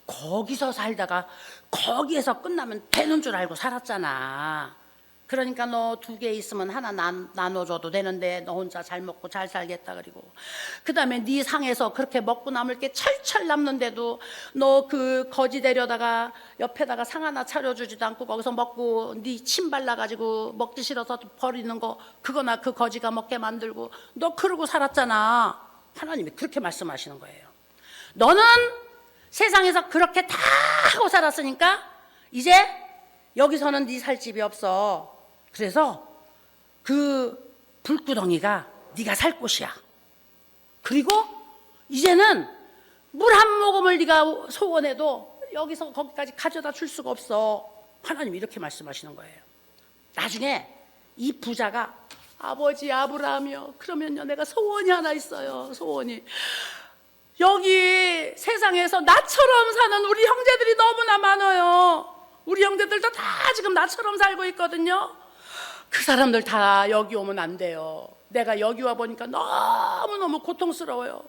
거기서 살다가 거기에서 끝나면 되는 줄 알고 살았잖아. 그러니까 너 2개 있으면 하나 나눠줘도 되는데 너 혼자 잘 먹고 잘 살겠다. 그리고 그 다음에 네 상에서 그렇게 먹고 남을 게 철철 남는데도 너 그 거지 데려다가 옆에다가 상 하나 차려주지도 않고 거기서 먹고 네 침 발라가지고 먹기 싫어서 버리는 거, 그거나 그 거지가 먹게 만들고 너 그러고 살았잖아. 하나님이 그렇게 말씀하시는 거예요. 너는 세상에서 그렇게 다 하고 살았으니까 이제 여기서는 네 살 집이 없어. 그래서 그 불구덩이가 네가 살 곳이야. 그리고 이제는 물 한 모금을 네가 소원해도 여기서 거기까지 가져다 줄 수가 없어. 하나님이 이렇게 말씀하시는 거예요. 나중에 이 부자가 아버지 아브라함이요, 그러면요 내가 소원이 하나 있어요. 소원이, 여기 세상에서 나처럼 사는 우리 형제들이 너무나 많아요. 우리 형제들도 다 지금 나처럼 살고 있거든요. 그 사람들 다 여기 오면 안 돼요. 내가 여기 와 보니까 너무너무 고통스러워요.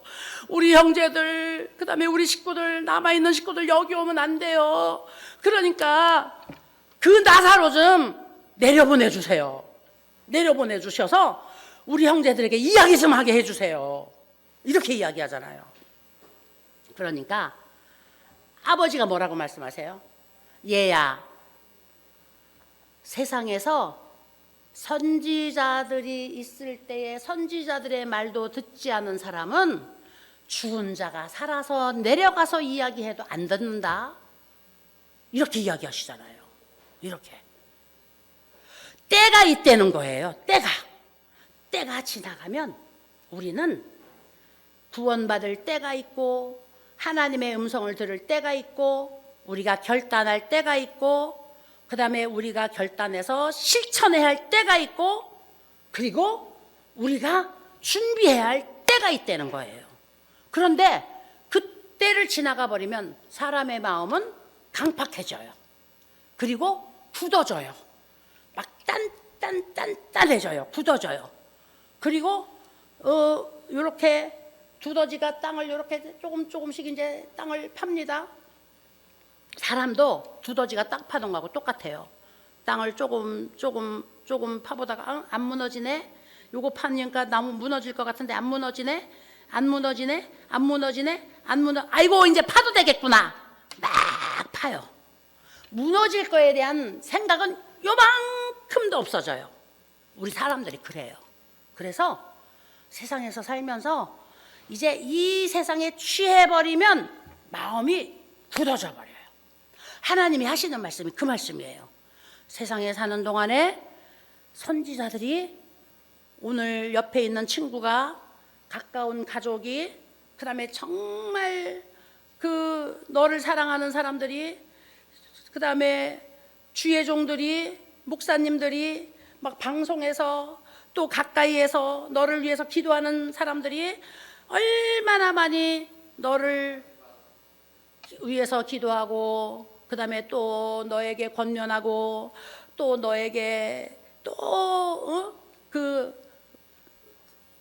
우리 형제들, 그 다음에 우리 식구들, 남아있는 식구들 여기 오면 안 돼요. 그러니까 그 나사로 좀 내려보내 주세요. 내려보내 주셔서 우리 형제들에게 이야기 좀 하게 해주세요. 이렇게 이야기하잖아요. 그러니까 아버지가 뭐라고 말씀하세요? 얘야, 세상에서 선지자들이 있을 때에 선지자들의 말도 듣지 않은 사람은 죽은 자가 살아서 내려가서 이야기해도 안 듣는다. 이렇게 이야기하시잖아요. 이렇게. 때가 있다는 거예요. 때가 지나가면 우리는 구원받을 때가 있고, 하나님의 음성을 들을 때가 있고, 우리가 결단할 때가 있고, 그 다음에 우리가 결단해서 실천해야 할 때가 있고, 그리고 우리가 준비해야 할 때가 있다는 거예요. 그런데 그때를 지나가 버리면 사람의 마음은 강팍해져요. 그리고 굳어져요. 막 단단해져요. 굳어져요. 그리고 요렇게 두더지가 땅을 요렇게 조금씩 이제 땅을 팝니다. 사람도 두더지가 땅 파는 거하고 똑같아요. 땅을 조금 파보다가 안 무너지네. 요거 파니까 나무 무너질 것 같은데 안 무너지네. 아이고 이제 파도 되겠구나. 막 파요. 무너질 거에 대한 생각은 요만큼도 없어져요. 우리 사람들이 그래요. 그래서 세상에서 살면서 이제 이 세상에 취해버리면 마음이 굳어져 버려요. 하나님이 하시는 말씀이 그 말씀이에요. 세상에 사는 동안에 선지자들이, 오늘 옆에 있는 친구가, 가까운 가족이, 그 다음에 정말 그 너를 사랑하는 사람들이, 그 다음에 주의 종들이, 목사님들이 막 방송에서 또 가까이에서 너를 위해서 기도하는 사람들이 얼마나 많이 너를 위해서 기도하고, 그 다음에 또 너에게 권면하고, 또 너에게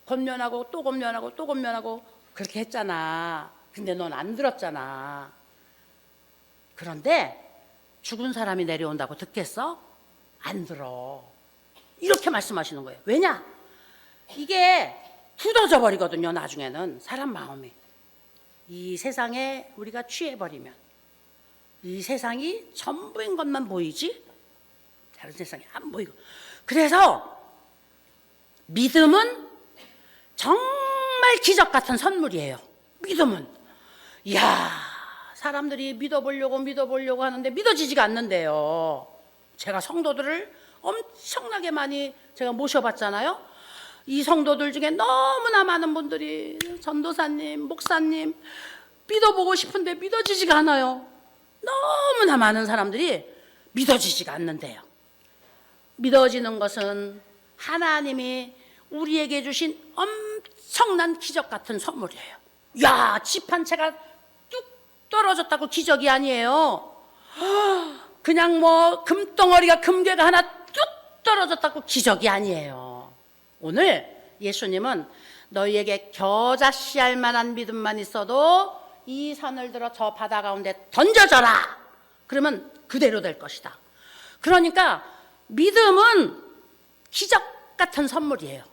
권면하고 그렇게 했잖아. 근데 넌 안 들었잖아. 그런데 죽은 사람이 내려온다고 듣겠어? 안 들어. 이렇게 말씀하시는 거예요. 왜냐? 이게 굳어져 버리거든요. 나중에는 사람 마음이. 이 세상에 우리가 취해버리면 이 세상이 전부인 것만 보이지 다른 세상이 안 보이고. 그래서 믿음은 정말 기적 같은 선물이에요. 믿음은. 이야, 사람들이 믿어보려고 하는데 믿어지지가 않는데요. 제가 성도들을 엄청나게 많이 제가 모셔봤잖아요. 이 성도들 중에 너무나 많은 분들이 전도사님, 목사님 믿어보고 싶은데 믿어지지가 않아요. 너무나 많은 사람들이 믿어지지가 않는데요. 믿어지는 것은 하나님이 우리에게 주신 엄청난 기적 같은 선물이에요. 야, 집 한 채가 뚝 떨어졌다고 기적이 아니에요. 그냥 뭐 금덩어리가, 금괴가 하나 뚝 떨어졌다고 기적이 아니에요. 오늘 예수님은 너희에게 겨자씨알 만한 믿음만 있어도 이 산을 들어 저 바다 가운데 던져져라. 그러면 그대로 될 것이다. 그러니까 믿음은 기적 같은 선물이에요.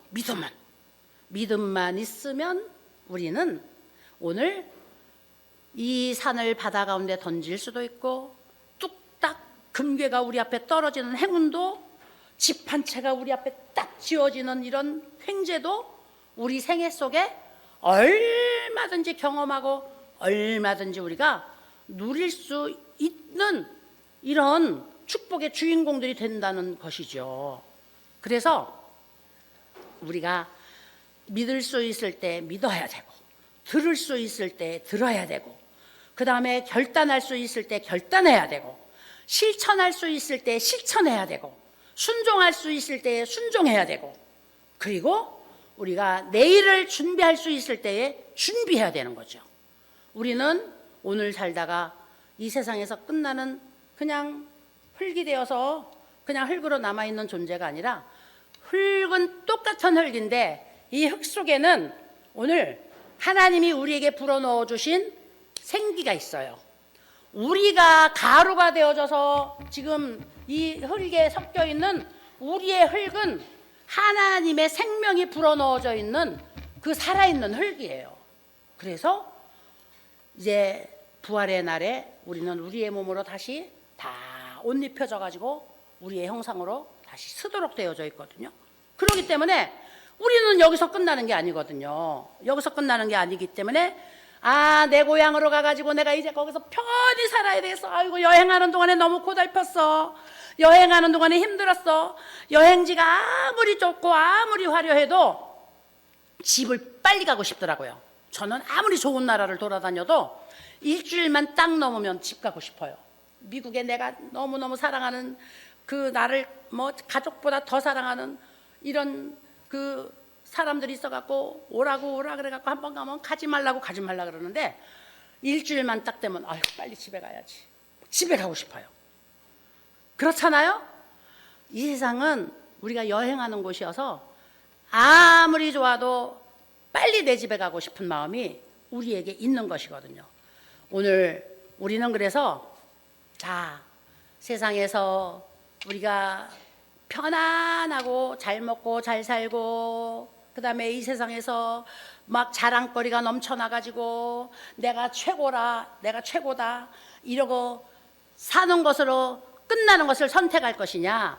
믿음만 있으면 우리는 오늘 이 산을 바다 가운데 던질 수도 있고, 뚝딱 금괴가 우리 앞에 떨어지는 행운도, 집 한 채가 우리 앞에 딱 지어지는 이런 횡재도 우리 생애 속에 얼마든지 경험하고 얼마든지 우리가 누릴 수 있는 이런 축복의 주인공들이 된다는 것이죠. 그래서 우리가 믿을 수 있을 때 믿어야 되고, 들을 수 있을 때 들어야 되고, 그 다음에 결단할 수 있을 때 결단해야 되고, 실천할 수 있을 때 실천해야 되고, 순종할 수 있을 때 순종해야 되고, 그리고 우리가 내일을 준비할 수 있을 때에 준비해야 되는 거죠. 우리는 오늘 살다가 이 세상에서 끝나는 그냥 흙이 되어서 그냥 흙으로 남아있는 존재가 아니라, 흙은 똑같은 흙인데 이 흙 속에는 오늘 하나님이 우리에게 불어넣어 주신 생기가 있어요. 우리가 가루가 되어져서 지금 이 흙에 섞여 있는 우리의 흙은 하나님의 생명이 불어넣어져 있는 그 살아있는 흙이에요. 그래서 이제 부활의 날에 우리는 우리의 몸으로 다시 다 옷 입혀져 가지고 우리의 형상으로 다시 쓰도록 되어져 있거든요. 그렇기 때문에 우리는 여기서 끝나는 게 아니거든요. 여기서 끝나는 게 아니기 때문에 내 고향으로 가가지고 내가 이제 거기서 편히 살아야 되겠어. 아이고, 여행하는 동안에 너무 고달팠어. 여행하는 동안에 힘들었어. 여행지가 아무리 좁고 아무리 화려해도 집을 빨리 가고 싶더라고요. 저는 아무리 좋은 나라를 돌아다녀도 일주일만 딱 넘으면 집 가고 싶어요. 미국에 내가 너무너무 사랑하는 그 나를 뭐 가족보다 더 사랑하는 이런 그 사람들이 있어갖고 오라 그래갖고 한 번 가면 가지 말라 그러는데 일주일만 딱 되면 아유 빨리 집에 가야지. 집에 가고 싶어요. 그렇잖아요? 이 세상은 우리가 여행하는 곳이어서 아무리 좋아도 빨리 내 집에 가고 싶은 마음이 우리에게 있는 것이거든요. 오늘 우리는 그래서 자, 세상에서 우리가 편안하고 잘 먹고 잘 살고 그 다음에 이 세상에서 막 자랑거리가 넘쳐나가지고 내가 최고라 내가 최고다 이러고 사는 것으로 끝나는 것을 선택할 것이냐,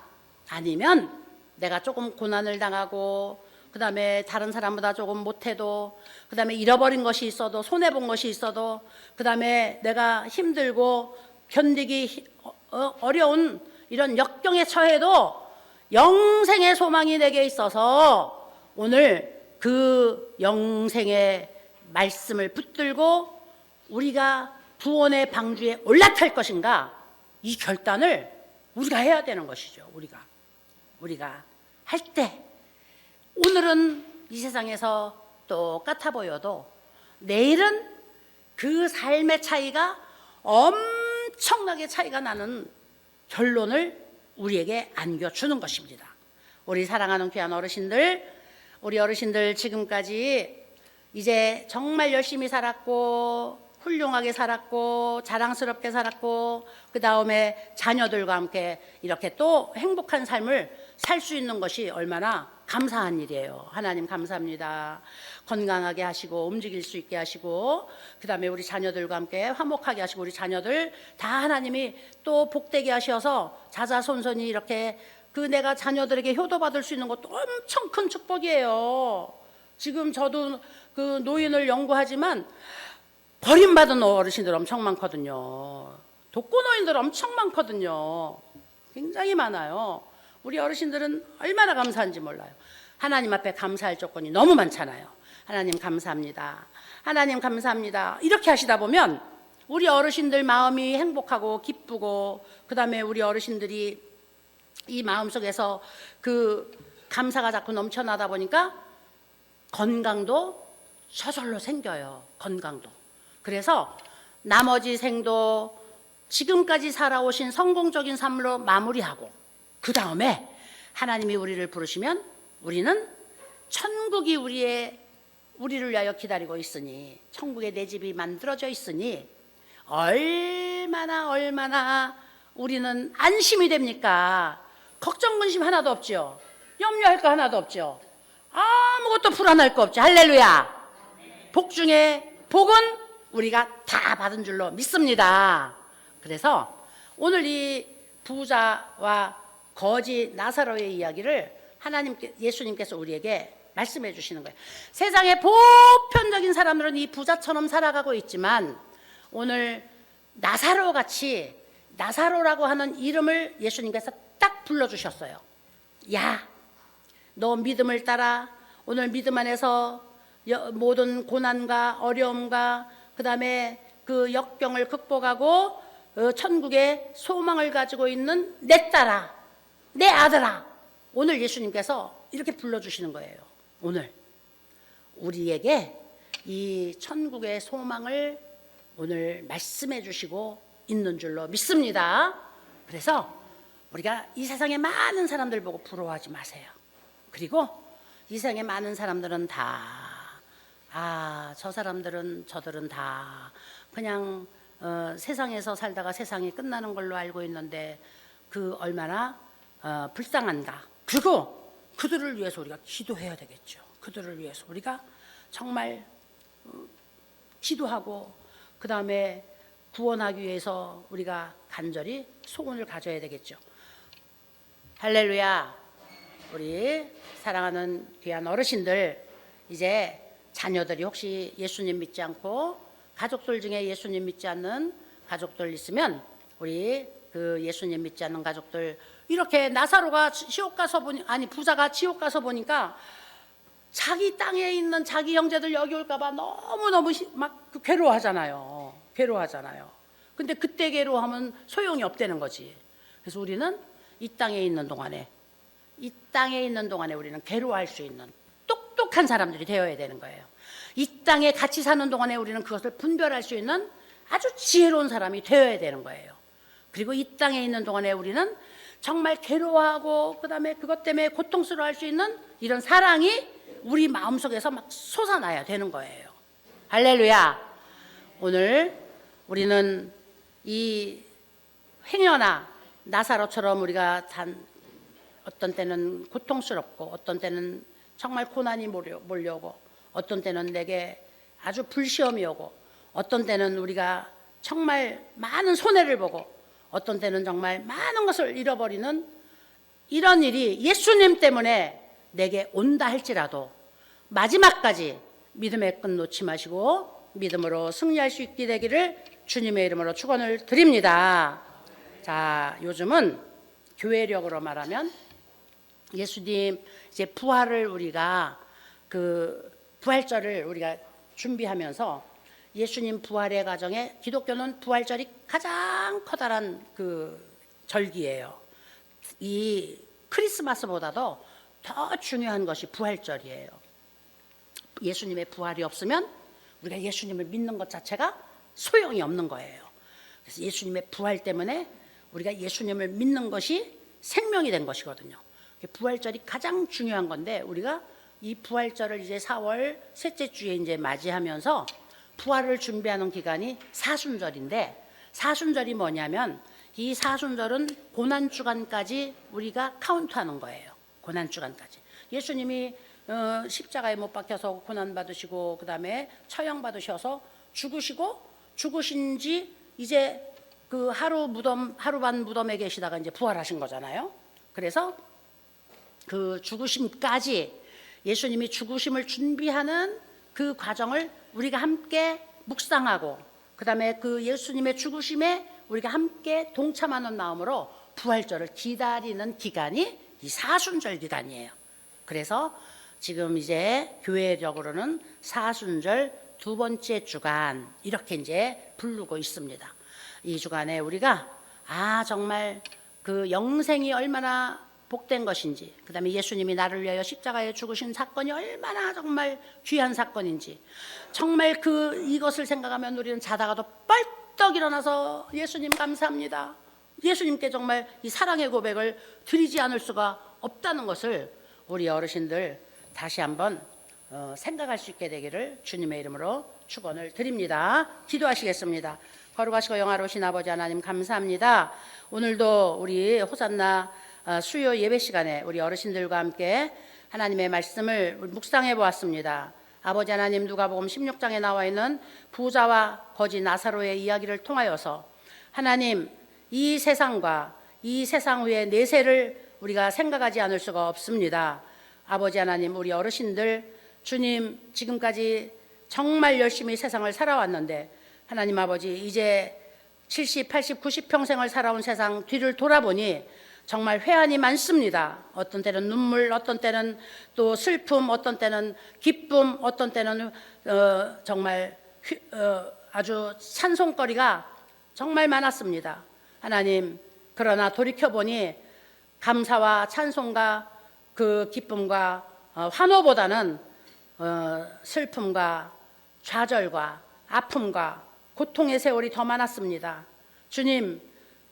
아니면 내가 조금 고난을 당하고 그 다음에 다른 사람보다 조금 못해도 그 다음에 잃어버린 것이 있어도 손해본 것이 있어도 그 다음에 내가 힘들고 견디기 어려운 이런 역경에 처해도 영생의 소망이 내게 있어서 오늘 그 영생의 말씀을 붙들고 우리가 구원의 방주에 올라탈 것인가, 이 결단을 우리가 해야 되는 것이죠. 우리가 할 때 오늘은 이 세상에서 똑같아 보여도 내일은 그 삶의 차이가 엄청나게 차이가 나는 결론을 우리에게 안겨주는 것입니다. 우리 사랑하는 귀한 어르신들, 우리 어르신들 지금까지 이제 정말 열심히 살았고 훌륭하게 살았고 자랑스럽게 살았고 그 다음에 자녀들과 함께 이렇게 또 행복한 삶을 살 수 있는 것이 얼마나 감사한 일이에요. 하나님 감사합니다. 건강하게 하시고 움직일 수 있게 하시고 그 다음에 우리 자녀들과 함께 화목하게 하시고 우리 자녀들 다 하나님이 또 복되게 하셔서 자자손손이 이렇게 그 내가 자녀들에게 효도받을 수 있는 것도 엄청 큰 축복이에요. 지금 저도 그 노인을 연구하지만 버림받은 어르신들 엄청 많거든요. 독거노인들 엄청 많거든요. 굉장히 많아요. 우리 어르신들은 얼마나 감사한지 몰라요. 하나님 앞에 감사할 조건이 너무 많잖아요. 하나님 감사합니다. 하나님 감사합니다. 이렇게 하시다 보면 우리 어르신들 마음이 행복하고 기쁘고 그 다음에 우리 어르신들이 이 마음속에서 그 감사가 자꾸 넘쳐나다 보니까 건강도 저절로 생겨요. 건강도. 그래서 나머지 생도 지금까지 살아오신 성공적인 삶으로 마무리하고 그 다음에 하나님이 우리를 부르시면 우리는 천국이 우리를 위하여 기다리고 있으니, 천국에 내 집이 만들어져 있으니 얼마나 우리는 안심이 됩니까? 걱정 근심 하나도 없죠. 염려할 거 하나도 없죠. 아무것도 불안할 거 없죠. 할렐루야. 복 중에 복은 우리가 다 받은 줄로 믿습니다. 그래서 오늘 이 부자와 거지 나사로의 이야기를 예수님께서 우리에게 말씀해 주시는 거예요. 세상의 보편적인 사람들은 이 부자처럼 살아가고 있지만 오늘 나사로같이, 나사로라고 하는 이름을 예수님께서 딱 불러주셨어요. 야, 너 믿음을 따라 오늘 믿음 안에서 모든 고난과 어려움과 그 다음에 그 역경을 극복하고 천국의 소망을 가지고 있는 내 딸아, 내 아들아, 오늘 예수님께서 이렇게 불러주시는 거예요. 오늘 우리에게 이 천국의 소망을 오늘 말씀해 주시고 있는 줄로 믿습니다. 그래서 우리가 이 세상의 많은 사람들 보고 부러워하지 마세요. 그리고 이 세상의 많은 사람들은 저 사람들은 저들은 다 그냥 세상에서 살다가 세상이 끝나는 걸로 알고 있는데 그 얼마나 불쌍한가. 그리고 그들을 위해서 우리가 기도해야 되겠죠. 그들을 위해서 우리가 정말 기도하고 그 다음에 구원하기 위해서 우리가 간절히 소원을 가져야 되겠죠. 할렐루야. 우리 사랑하는 귀한 어르신들, 이제 자녀들이 혹시 예수님 믿지 않고 가족들 중에 예수님 믿지 않는 가족들 있으면 우리 그 예수님 믿지 않는 가족들, 이렇게 나사로가 지옥 가서 부자가 지옥 가서 보니까 자기 땅에 있는 자기 형제들 여기 올까봐 너무너무 막 괴로워하잖아요. 근데 그때 괴로워하면 소용이 없다는 거지. 그래서 우리는 이 땅에 있는 동안에 우리는 괴로워할 수 있는 똑똑한 사람들이 되어야 되는 거예요. 이 땅에 같이 사는 동안에 우리는 그것을 분별할 수 있는 아주 지혜로운 사람이 되어야 되는 거예요. 그리고 이 땅에 있는 동안에 우리는 정말 괴로워하고 그다음에 그것 때문에 고통스러워할 수 있는 이런 사랑이 우리 마음속에서 막 솟아나야 되는 거예요. 할렐루야. 오늘 우리는 이 행여나 나사로처럼 우리가 어떤 때는 고통스럽고 어떤 때는 정말 고난이 몰려오고 어떤 때는 내게 아주 불시험이 오고 어떤 때는 우리가 정말 많은 손해를 보고 어떤 때는 정말 많은 것을 잃어버리는 이런 일이 예수님 때문에 내게 온다 할지라도 마지막까지 믿음의 끈 놓지 마시고 믿음으로 승리할 수 있게 되기를 주님의 이름으로 축원을 드립니다. 자, 요즘은 교회력으로 말하면 예수님 이제 부활을 우리가 그 부활절을 우리가 준비하면서 예수님 부활의 가정에 기독교는 부활절이 가장 커다란 그 절기예요. 이 크리스마스보다도 더 중요한 것이 부활절이에요. 예수님의 부활이 없으면 우리가 예수님을 믿는 것 자체가 소용이 없는 거예요. 그래서 예수님의 부활 때문에 우리가 예수님을 믿는 것이 생명이 된 것이거든요. 부활절이 가장 중요한 건데 우리가 이 부활절을 이제 4월 셋째 주에 이제 맞이하면서 부활을 준비하는 기간이 사순절인데 사순절이 뭐냐면 이 사순절은 고난주간까지 우리가 카운트하는 거예요. 고난주간까지. 예수님이 십자가에 못 박혀서 고난받으시고 그 다음에 처형받으셔서 죽으시고 죽으신 지 이제 그 하루 반 무덤에 계시다가 이제 부활하신 거잖아요. 그래서 그 죽으심까지 예수님이 죽으심을 준비하는 그 과정을 우리가 함께 묵상하고 그 다음에 그 예수님의 죽으심에 우리가 함께 동참하는 마음으로 부활절을 기다리는 기간이 이 사순절 기간이에요. 그래서 지금 이제 교회적으로는 사순절 두 번째 주간 이렇게 이제 부르고 있습니다. 이 주간에 우리가 정말 그 영생이 얼마나 복된 것인지 그 다음에 예수님이 나를 위하여 십자가에 죽으신 사건이 얼마나 정말 귀한 사건인지 정말 이것을 생각하면 우리는 자다가도 벌떡 일어나서 예수님 감사합니다. 예수님께 정말 이 사랑의 고백을 드리지 않을 수가 없다는 것을 우리 어르신들 다시 한번 생각할 수 있게 되기를 주님의 이름으로 축원을 드립니다. 기도하시겠습니다. 거룩하시고 영화로우신 아버지 하나님 감사합니다. 오늘도 우리 호산나 수요 예배 시간에 우리 어르신들과 함께 하나님의 말씀을 묵상해 보았습니다. 아버지 하나님 누가복음 16장에 나와 있는 부자와 거지 나사로의 이야기를 통하여서 하나님 이 세상과 이 세상 후의 내세를 우리가 생각하지 않을 수가 없습니다. 아버지 하나님 우리 어르신들 주님 지금까지 정말 열심히 세상을 살아왔는데 하나님 아버지 이제 70, 80, 90 평생을 살아온 세상 뒤를 돌아보니 정말 회한이 많습니다. 어떤 때는 눈물, 어떤 때는 또 슬픔, 어떤 때는 기쁨, 어떤 때는 정말 아주 찬송거리가 정말 많았습니다. 하나님 그러나 돌이켜보니 감사와 찬송과 그 기쁨과 환호보다는 슬픔과 좌절과 아픔과 고통의 세월이 더 많았습니다. 주님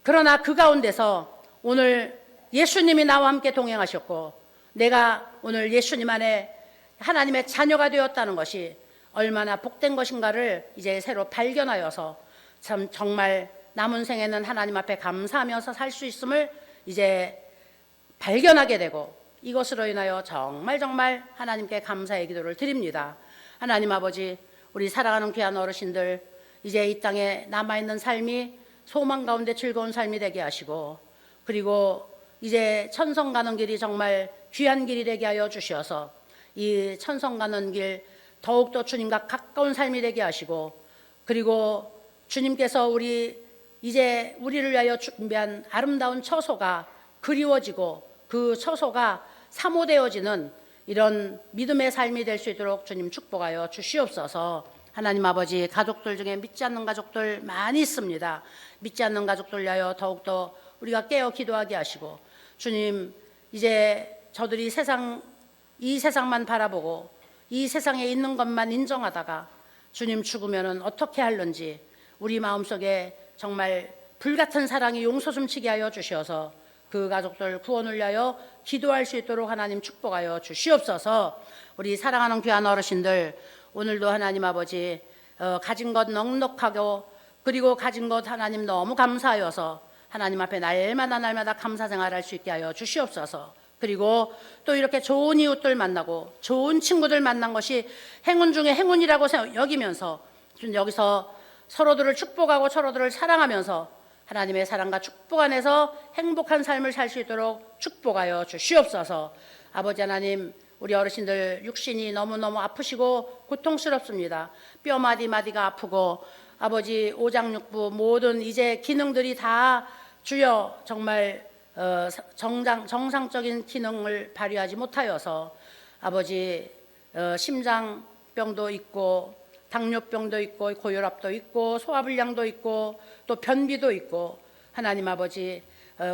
그러나 그 가운데서 오늘 예수님이 나와 함께 동행하셨고 내가 오늘 예수님 안에 하나님의 자녀가 되었다는 것이 얼마나 복된 것인가를 이제 새로 발견하여서 참 정말 남은 생에는 하나님 앞에 감사하면서 살 수 있음을 이제 발견하게 되고 이것으로 인하여 정말 하나님께 감사의 기도를 드립니다. 하나님 아버지 우리 사랑하는 귀한 어르신들 이제 이 땅에 남아있는 삶이 소망 가운데 즐거운 삶이 되게 하시고 그리고 이제 천성 가는 길이 정말 귀한 길이 되게 하여 주셔서 이 천성 가는 길 더욱더 주님과 가까운 삶이 되게 하시고 그리고 주님께서 이제 우리를 위하여 준비한 아름다운 처소가 그리워지고 그 처소가 사모되어지는 이런 믿음의 삶이 될 수 있도록 주님 축복하여 주시옵소서. 하나님 아버지 가족들 중에 믿지 않는 가족들 많이 있습니다. 믿지 않는 가족들 위하여 더욱더 우리가 깨어 기도하게 하시고 주님 이제 저들이 이 세상만 바라보고 이 세상에 있는 것만 인정하다가 주님 죽으면은 어떻게 할런지 우리 마음속에 정말 불같은 사랑이 용서 숨치게 하여 주시어서 그 가족들 구원을 위하여 기도할 수 있도록 하나님 축복하여 주시옵소서. 우리 사랑하는 귀한 어르신들, 오늘도 하나님 아버지 가진 것 넉넉하고 그리고 가진 것 하나님 너무 감사하여서 하나님 앞에 날마다 감사 생활할 수 있게 하여 주시옵소서. 그리고 또 이렇게 좋은 이웃들 만나고 좋은 친구들 만난 것이 행운 중에 행운이라고 여기면서 여기서 서로들을 축복하고 서로들을 사랑하면서 하나님의 사랑과 축복 안에서 행복한 삶을 살 수 있도록 축복하여 주시옵소서. 아버지 하나님, 우리 어르신들 육신이 너무너무 아프시고 고통스럽습니다. 뼈 마디마디가 아프고 아버지 오장육부 모든 이제 기능들이 다 주여 정말 정상적인 기능을 발휘하지 못하여서 아버지 심장병도 있고 당뇨병도 있고 고혈압도 있고 소화불량도 있고 또 변비도 있고 하나님 아버지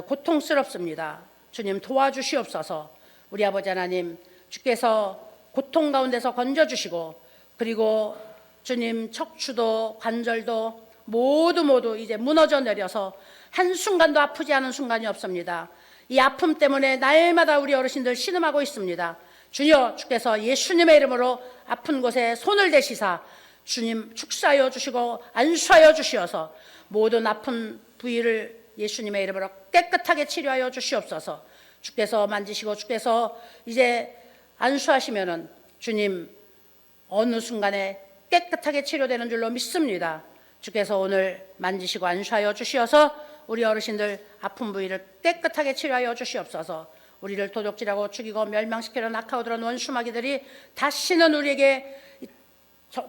고통스럽습니다. 주님 도와주시옵소서. 우리 아버지 하나님, 주께서 고통 가운데서 건져주시고 그리고 주님 척추도 관절도 모두 이제 무너져 내려서 한순간도 아프지 않은 순간이 없습니다. 이 아픔 때문에 날마다 우리 어르신들 신음하고 있습니다. 주여, 주께서 예수님의 이름으로 아픈 곳에 손을 대시사 주님 축사하여 주시고 안수하여 주시어서 모든 아픈 부위를 예수님의 이름으로 깨끗하게 치료하여 주시옵소서. 주께서 만지시고 주께서 이제 안수하시면은 주님 어느 순간에 깨끗하게 치료되는 줄로 믿습니다. 주께서 오늘 만지시고 안수하여 주시어서 우리 어르신들 아픈 부위를 깨끗하게 치료하여 주시옵소서. 우리를 도둑질하고 죽이고 멸망시키려 낙하오더란 원수마귀들이 다시는 우리에게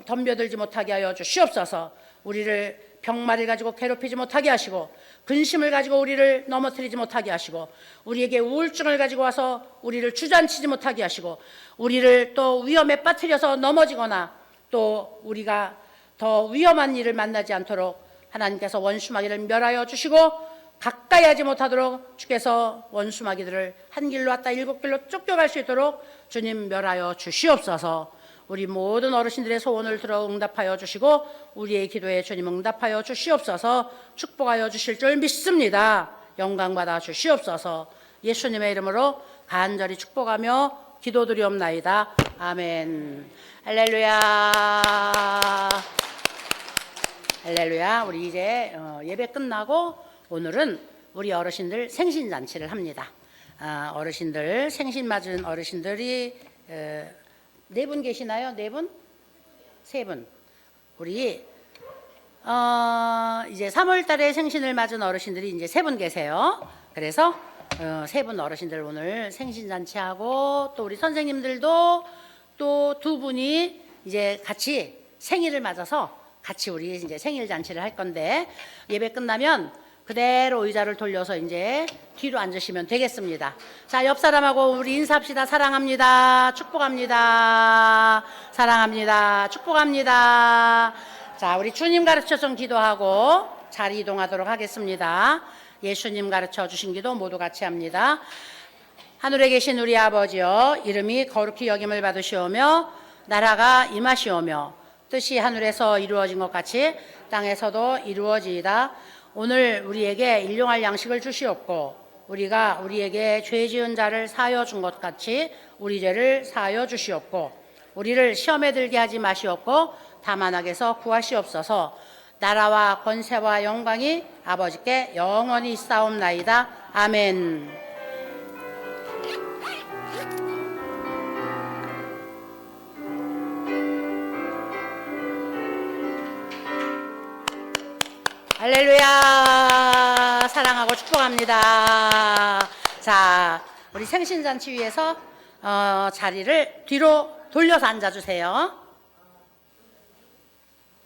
덤벼들지 못하게 하여 주시옵소서. 우리를 병마를 가지고 괴롭히지 못하게 하시고 근심을 가지고 우리를 넘어뜨리지 못하게 하시고 우리에게 우울증을 가지고 와서 우리를 주저앉히지 못하게 하시고 우리를 또 위험에 빠뜨려서 넘어지거나 또 우리가 더 위험한 일을 만나지 않도록 하나님께서 원수마귀를 멸하여 주시고 가까이 하지 못하도록 주께서 원수마귀들을 한 길로 왔다 일곱 길로 쫓겨갈 수 있도록 주님 멸하여 주시옵소서. 우리 모든 어르신들의 소원을 들어 응답하여 주시고 우리의 기도에 주님 응답하여 주시옵소서. 축복하여 주실 줄 믿습니다. 영광받아 주시옵소서. 예수님의 이름으로 간절히 축복하며 기도드리옵나이다. 아멘. 할렐루야. 할렐루야. 우리 이제 예배 끝나고 오늘은 우리 어르신들 생신잔치를 합니다. 어르신들 생신 맞은 어르신들이 네 분 계시나요? 네 분? 세 분. 우리 이제 3월 달에 생신을 맞은 어르신들이 이제 세 분 계세요. 그래서 세 분 어르신들 오늘 생신잔치하고 또 우리 선생님들도 또 두 분이 이제 같이 생일을 맞아서 같이 우리 이제 생일 잔치를 할 건데 예배 끝나면 그대로 의자를 돌려서 이제 뒤로 앉으시면 되겠습니다. 자, 옆 사람하고 우리 인사합시다. 사랑합니다. 축복합니다. 사랑합니다. 축복합니다. 자, 우리 주님 가르쳐준 기도하고 자리 이동하도록 하겠습니다. 예수님 가르쳐 주신 기도 모두 같이 합니다. 하늘에 계신 우리 아버지여, 이름이 거룩히 여김을 받으시오며 나라가 임하시오며 뜻이 하늘에서 이루어진 것 같이 땅에서도 이루어지이다. 오늘 우리에게 일용할 양식을 주시옵고 우리가 우리에게 죄 지은 자를 사하여 준 것 같이 우리 죄를 사하여 주시옵고 우리를 시험에 들게 하지 마시옵고 다만 악에서 구하시옵소서. 나라와 권세와 영광이 아버지께 영원히 있사옵나이다. 아멘. 할렐루야. 사랑하고 축복합니다. 자, 우리 생신잔치 위해서 자리를 뒤로 돌려서 앉아주세요.